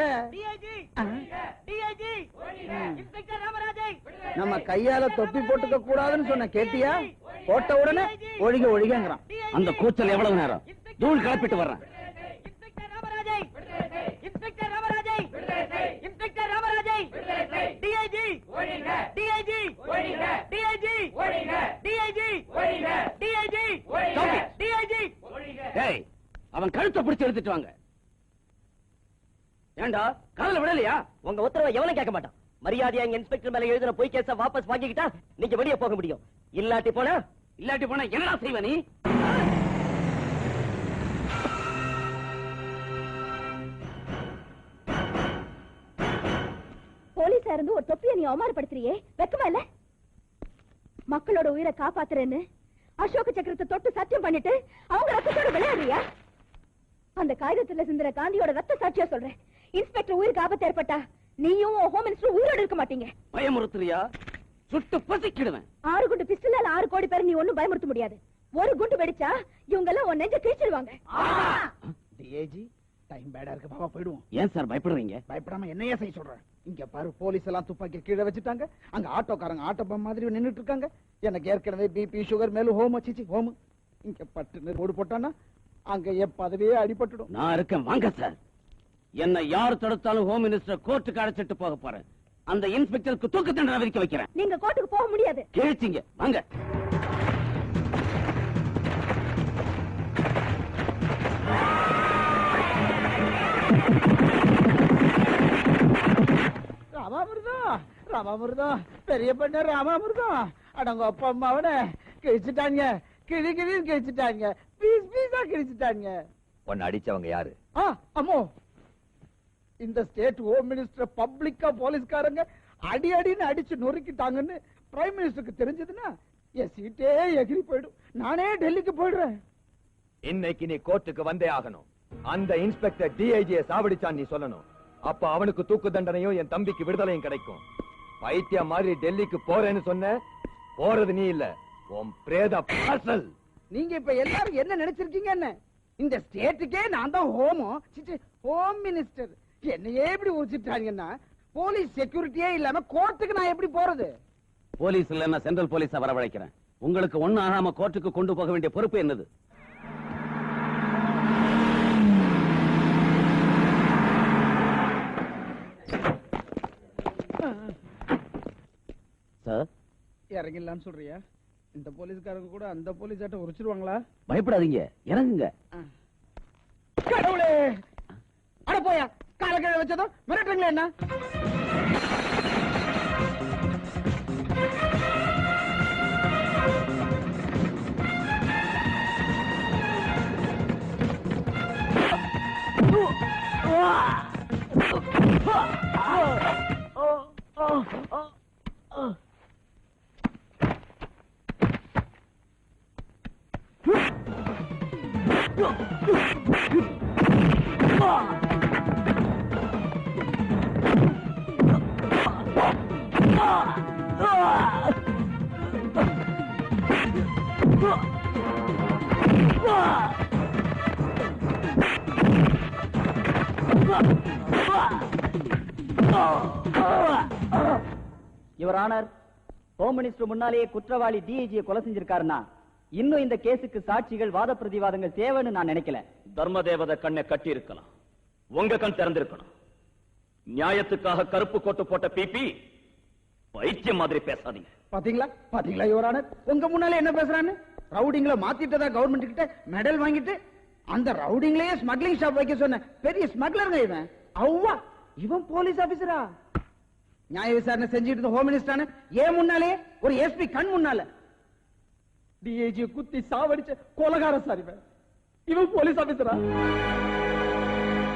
நம்ம கையால தொப்பி போட்டுக்க கூடாதுன்னு சொன்ன கேட்டியா? போட்ட உடனே ஒழிக ஒழிகங்கிறான். அந்த கூச்சல் எவ்வளவு நேரம்? தூள் கிளப்பிட்டு வர்றேன். அவன் கழுத்தை பிடிச்சு எடுத்துட்டு வாங்க. ஏண்டா காதல விடலையா? உங்க உத்தரவை எவனும் கேட்க மாட்டான். மரியாதையா எங்க இன்ஸ்பெக்டர் மேல எழுதின பொய் கேஸ வாபஸ் வாங்கிக்கிட்டா நீங்க வெளியே போக முடியும். இல்லாட்டி போனா என்னடா செய்வ நீ? போலீஸா இருந்து ஒரு தொப்பியை நீ அவமானப்படுத்துறியே, வெக்கமா இல்ல? மக்களோட உயிரை காப்பாத்துறேன்னு அசோக சக்கரத்தை தொட்டு சத்தியம் பண்ணிட்டு அவங்க ரத்தத்தோட விளையாடுறியா? அந்த காகிதத்துல சிந்துற காந்தியோட ரத்த சாட்சியா சொல்றேன். இன்ஸ்பெக்டர் உயிருக்கு ஆபத்து ஏற்பட்டா நீயும் ஹோம் மினிஸ்டர் உயிரோடு இருக்க மாட்டீங்க. பயமுறுத்துறியா? சுட்டு பொசிக்கிடுவேன். 6 குண்டு பிஸ்டலால 6 கோடி பேர் நீ ஒண்ணும் பயமுறுத்த முடியாது. ஒரு குண்டு வெடிச்சா இவங்க எல்லாம் உன் நெஞ்ச கிழிச்சிடுவாங்க. டிஏஜி டைம் பேடா இருக்கு, பாவா போயிடுவோம். ஏன் சார் பயப்படுறீங்க? பயப்படாம என்னையே செய்ய சொல்றேன். இங்க பாரு, போலீஸ் எல்லாம் துப்பாக்கி கீழே வச்சுட்டாங்க. அங்க ஆட்டோக்காரங்க ஆட்டோ பம் மாதிரி நின்னுட்டு இருக்காங்க. எனக்கு ஏற்கனவே பிபி சுகர் மேலும் ஹோம் வச்சிச்சு ஹோம். இங்க பட்டு ரோடு போட்டானா அங்க என் பதவியே அடிபட்டுடும். நான் இருக்கேன், வாங்க சார். என்ன யார் தடுத்தாலும் ஹோம் மினிஸ்டர் கோர்ட்டுக்கு அழைச்சிட்டு போக போறேன். அந்த இன்ஸ்பெக்டருக்கு தூக்கு தண்டனை விதிக்க வைக்கிறேன். நீங்க கோர்ட்டுக்கு போக முடியாது. கேளுச்சிங்க, வாங்க. ராமாமிருதா பெரிய பண்ண ராமாமிருதா அடங்க அப்பா அம்மாவன கிழிச்சுட்டாங்க. கிழி கிழிச்சுட்டாங்க. பீஸ் பீஸா கிழிச்சுட்டாங்க. உன்னை அடிச்சவங்க யாரு? அம்மோ, இந்த ஸ்டேட் ஹோம் மினிஸ்டர் பப்ளிக்கா போலீஸ்காரங்க அடி அடின்னு அடிச்சு நொறுக்கிட்டாங்கன்னு பிரைம் மினிஸ்டருக்கு தெரிஞ்சதுன்னா என் சீட்டே எகிரி போயிடும். நானே டெல்லிக்கு போயிடுறேன். இன்னைக்கு நீ கோர்ட்டுக்கு வந்தே ஆகணும். அந்த இன்ஸ்பெக்டர் டிஐஜியை சாவடிச்சான் நீ சொல்லணும். அப்ப அவனுக்கு தூக்கு தண்டனையும் என் தம்பிக்கு விடுதலையும் கிடைக்கும். பைத்தியம் மாதிரி டெல்லிக்கு போறேன்னு சொன்ன, போறது நீ இல்ல, உன் பிரேத பார்சல். நீங்க இப்ப எல்லாரும் என்ன நினைச்சிருக்கீங்க? என்ன இந்த ஸ்டேட்டுக்கே நான் தான் ஹோம் மினிஸ்டர். என்னையே இப்படி உச்சிட்டாங்கன்னா போலீஸ் செக்யூரிட்டியே இல்லாம கோர்ட்டுக்கு நான் எப்படி போறது? போலீஸ் இல்லன்னா சென்ட்ரல் போலீஸ வரவழைக்கிறேன். உங்களுக்கு ஒண்ணு ஆகாம கோர்ட்டுக்கு கொண்டு போக வேண்டிய பொறுப்பு என்னது? சார், இறங்கிடலான்னு சொல்றியா? இந்த போலீஸ்காரங்க கூட அந்த போலீஸ் ஆட்ட உரிச்சிருவாங்களா? பயப்படாதீங்க, இறங்குங்க. கடவுளே, அட போயா, கால கீழ வச்சதும் மிரட்டுறீங்களா என்ன? யுவர் ஆனர், ஹோம் மினிஸ்டர் முன்னாலேயே குற்றவாளி டிஐஜியை கொலை செஞ்சிருக்காருன்னா இன்னும் இந்த கேஸுக்கு சாட்சிகள் வாத பிரதிவாதங்கள் தேவைன்னு நான் நினைக்கல. தர்மதேவதை கண்ணை கட்டி இருக்கலாம், உங்க கண் திறந்திருக்கணும். நியாயத்துக்காக கருப்பு கோட்டு போட்ட பிபி பைத்தியம் மாதிரி பேசாதீங்க. பாத்தீங்களா பாத்தீங்களா யுவர் ஆனர், உங்க முன்னாலே என்ன பேசுறான்னு? ரவுடிங்களை மாத்திட்டதா கவர்மெண்ட் கிட்ட மெடல் வாங்கிட்டு அந்த ரவுடிங்களையே ஸ்மக்லிங் ஷாப் வைக்க சொன்ன பெரிய ஸ்மக்லருங்க இவன். அவ்வா, இவன் போலீஸ் ஆபீசரா? நியாய விசாரணை செஞ்சுட்டு இருந்த ஹோம் மினிஸ்டர் ஏன் முன்னாலே ஒரு எஸ்பி கண் முன்னால டிஐஜி குத்தி சாவடிச்ச கொலகார சார் இவன். இவன் போலீஸ் ஆபீசரா?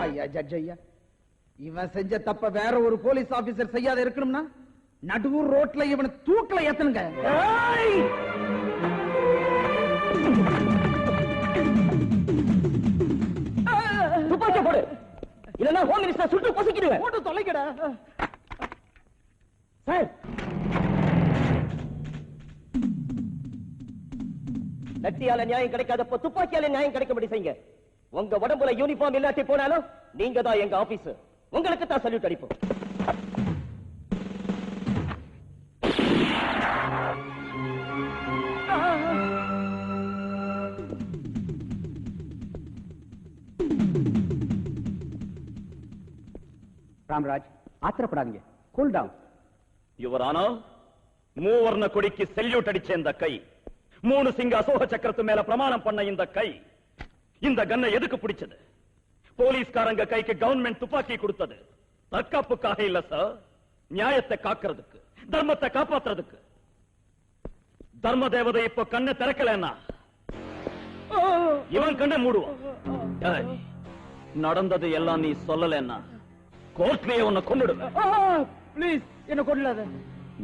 ஐயா ஜட்ஜ் ஐயா, இவன் செஞ்ச தப்ப வேற ஒரு போலீஸ் ஆபீசர் செய்யாத இருக்கணும்னா நடுவூர் ரோட்ல இவனை தூக்கல ஏத்தனுங்க. துப்பாக்கி போடு, இல்லன்னா ஹோம் மினிஸ்டர் சுட்டு பொசுக்கிடுவேன். போட்டு தொலைக்கடா சார். லட்டியால நியாயம் கிடைக்காதப்போ துப்பாக்கியால நியாயம் கிடைக்கும்படி செய்யுங்க. உங்க உடம்புல யூனிஃபார்ம் இல்லாட்டி போனாலும் நீங்க தான் எங்க ஆபீஸ். உங்களுக்கு தான் சல்யூட் அடிப்போம். ராம்ராஜ், ஆத்திரப்படாதீங்க, கூல் டவுன். யுவர் ஆனர், மூவர்ண கொடிக்கு செல்யூட் அடிச்ச இந்த கை, 3 சிங்க அசோக சக்கரத்து மேல பிரமாணம் பண்ண இந்த கை, இந்த கன்னை எதுக்கு பிடிச்சது? போலீஸ்காரங்க கைக்கு கவர்மெண்ட் துப்பாக்கி கொடுத்தது தற்காப்புக்காக இல்ல சார், நியாயத்தை காக்கிறதுக்கு, தர்மத்தை காப்பாத்துறதுக்கு. தர்ம தேவதை இப்ப கண்ணை திறக்கலன்னா இவன் கண்ணை மூடுவான். டேய், நடந்தது எல்லாம் நீ சொல்லலன்னா கோர்ட்லயே உன்னை கொன்னுடுவேன். ப்ளீஸ் என்ன கொல்லாத.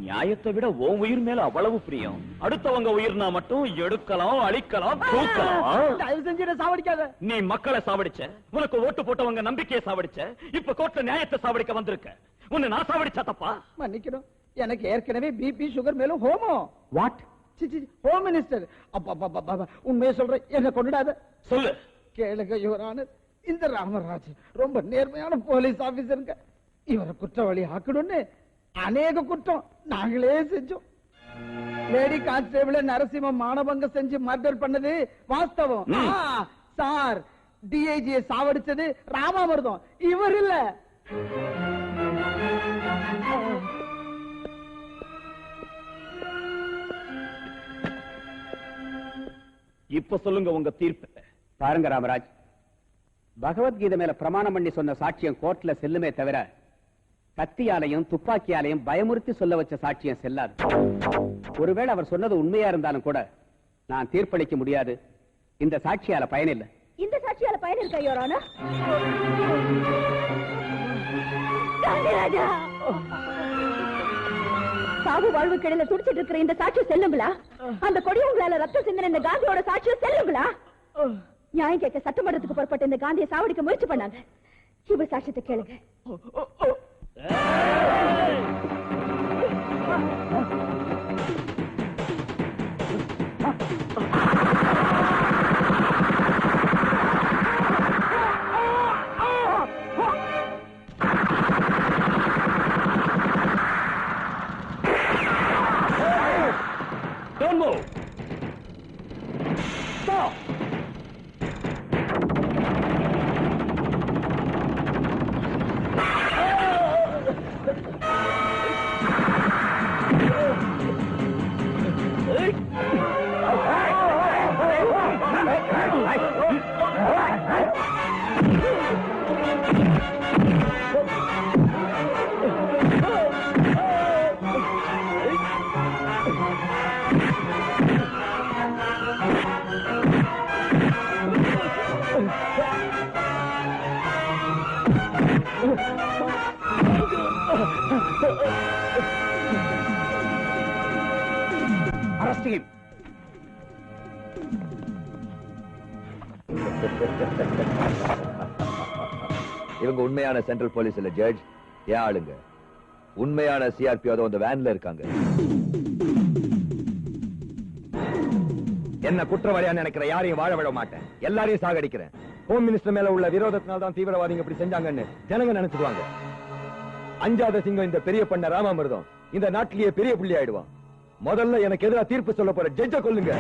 நியாயத்தை விட உன் உயிர் மேல அவ்வளவு பிரியம். அடுத்தவங்க உயிர்னா மட்டும் எடுக்கலாம், அழிக்கலாம், தூக்கலாம். தயவு செஞ்சு என்ன சாவடிக்காத. நீ மக்களை சாவடிச்ச, உனக்கு ஓட்டு போட்டவங்க நம்பிக்கையை சாவடிச்ச, இப்ப கோர்ட்ல நியாயத்தை சாவடிக்க வந்திருக்க. உன்னை நான் சாவடிச்சா தப்பா? மன்னிக்கணும், எனக்கு ஏற்கனவே பிபி சுகர் மேலும் ஹோமோ. வாட்? Home minister. அப்பா உண்மையை சொல்றேன், என்ன கொண்டுடாத. சொல்லு. கேளுங்க யுவர் ஆனர், இந்த ராமராஜ் ரொம்ப நேர்மையான போலீஸ் ஆபீசருங்க. இவரை குற்றவாளி ஆக்கணும்னு அநேக குற்றம் நாங்களே செஞ்சோம். லேடி கான்ஸ்டேபிள் நரசிம்ம மானபங்கம் செஞ்சு மர்டர் பண்ணது வாஸ்தவம். சார், டிஐஜியை சாவடிச்சது ராமாமிர்தம், இவர் இல்ல. இப்ப சொல்லுங்க உங்க தீர்ப்பு. பாருங்க ராமராஜ், பகவத்கீதை மேல பிரமாணம் பண்ணி சொன்ன சாட்சியம் கோர்ட்ல செல்லுமே தவிர கத்தியாலையும் துப்பாக்கியாலையும் பயமுறுத்தி சொல்ல வச்ச சாட்சியம் செல்லாது. ஒருவேளை அவர் சொன்னது உண்மையா இருந்தாலும் கூட நான் தீர்ப்பளிக்க முடியாது. இந்த சாட்சியால பயனில்லை. இந்த சாட்சியால பயன் இருக்கா யுவர் ஆனர்? சாவு வாழ்வு கிடல துடிச்சிட்டு இருக்கிற இந்த சாட்சியம் செல்லுங்களா? அந்த கொடியவங்களால ரத்தம் சிந்தின இந்த காந்தியோட சாட்சியம் செல்லுங்களா? நியாயம் கேட்க சட்டமன்றத்துக்கு புறப்பட்ட இந்த காந்தியை சாவடிக்க முயற்சி பண்ணாங்க. இவர் சாட்சியத்தை கேளுங்க. Don't move. Stop. Arrest him. இவங்க உண்மையான சென்ட்ரல் போலீஸ் இல்ல ஜட்ஜ், ஏன் ஆளுங்க. உண்மையான சிஆர்பி அதோ அந்த வேன்ல இருக்காங்க. என்ன குற்றவாளியா நினைக்கிற யாரையும் வாழ விட மாட்டேன், எல்லாரையும் சாகடிக்கிறேன். ஹோம் மினிஸ்டர் மேல உள்ள விரோதத்தினால தான் தீவிரவாதிங்க இப்படி செஞ்சாங்கன்னு ஜனங்க நினைச்சுக்குவாங்க. அஞ்சாத சிங்கம் இந்த பெரிய பண்ண ராமாமிர்தம் இந்த நாட்டிலேயே பெரிய புள்ளி ஆயிடுவான். முதல்ல எனக்கு எதிராக தீர்ப்பு சொல்ல போற ஜட்ஜ கொல்லுங்க.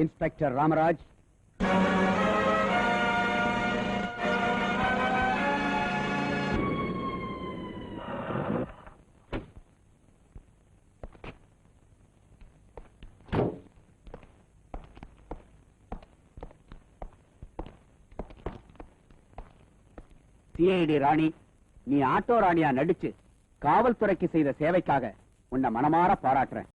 இன்ஸ்பெக்டர் ராமராஜ், சிஐடி ராணி, நீ ஆட்டோ ராணியா நடிச்சு காவல்துறைக்கு செய்த சேவைக்காக உன்னை மனமாற பாராட்டுறேன்.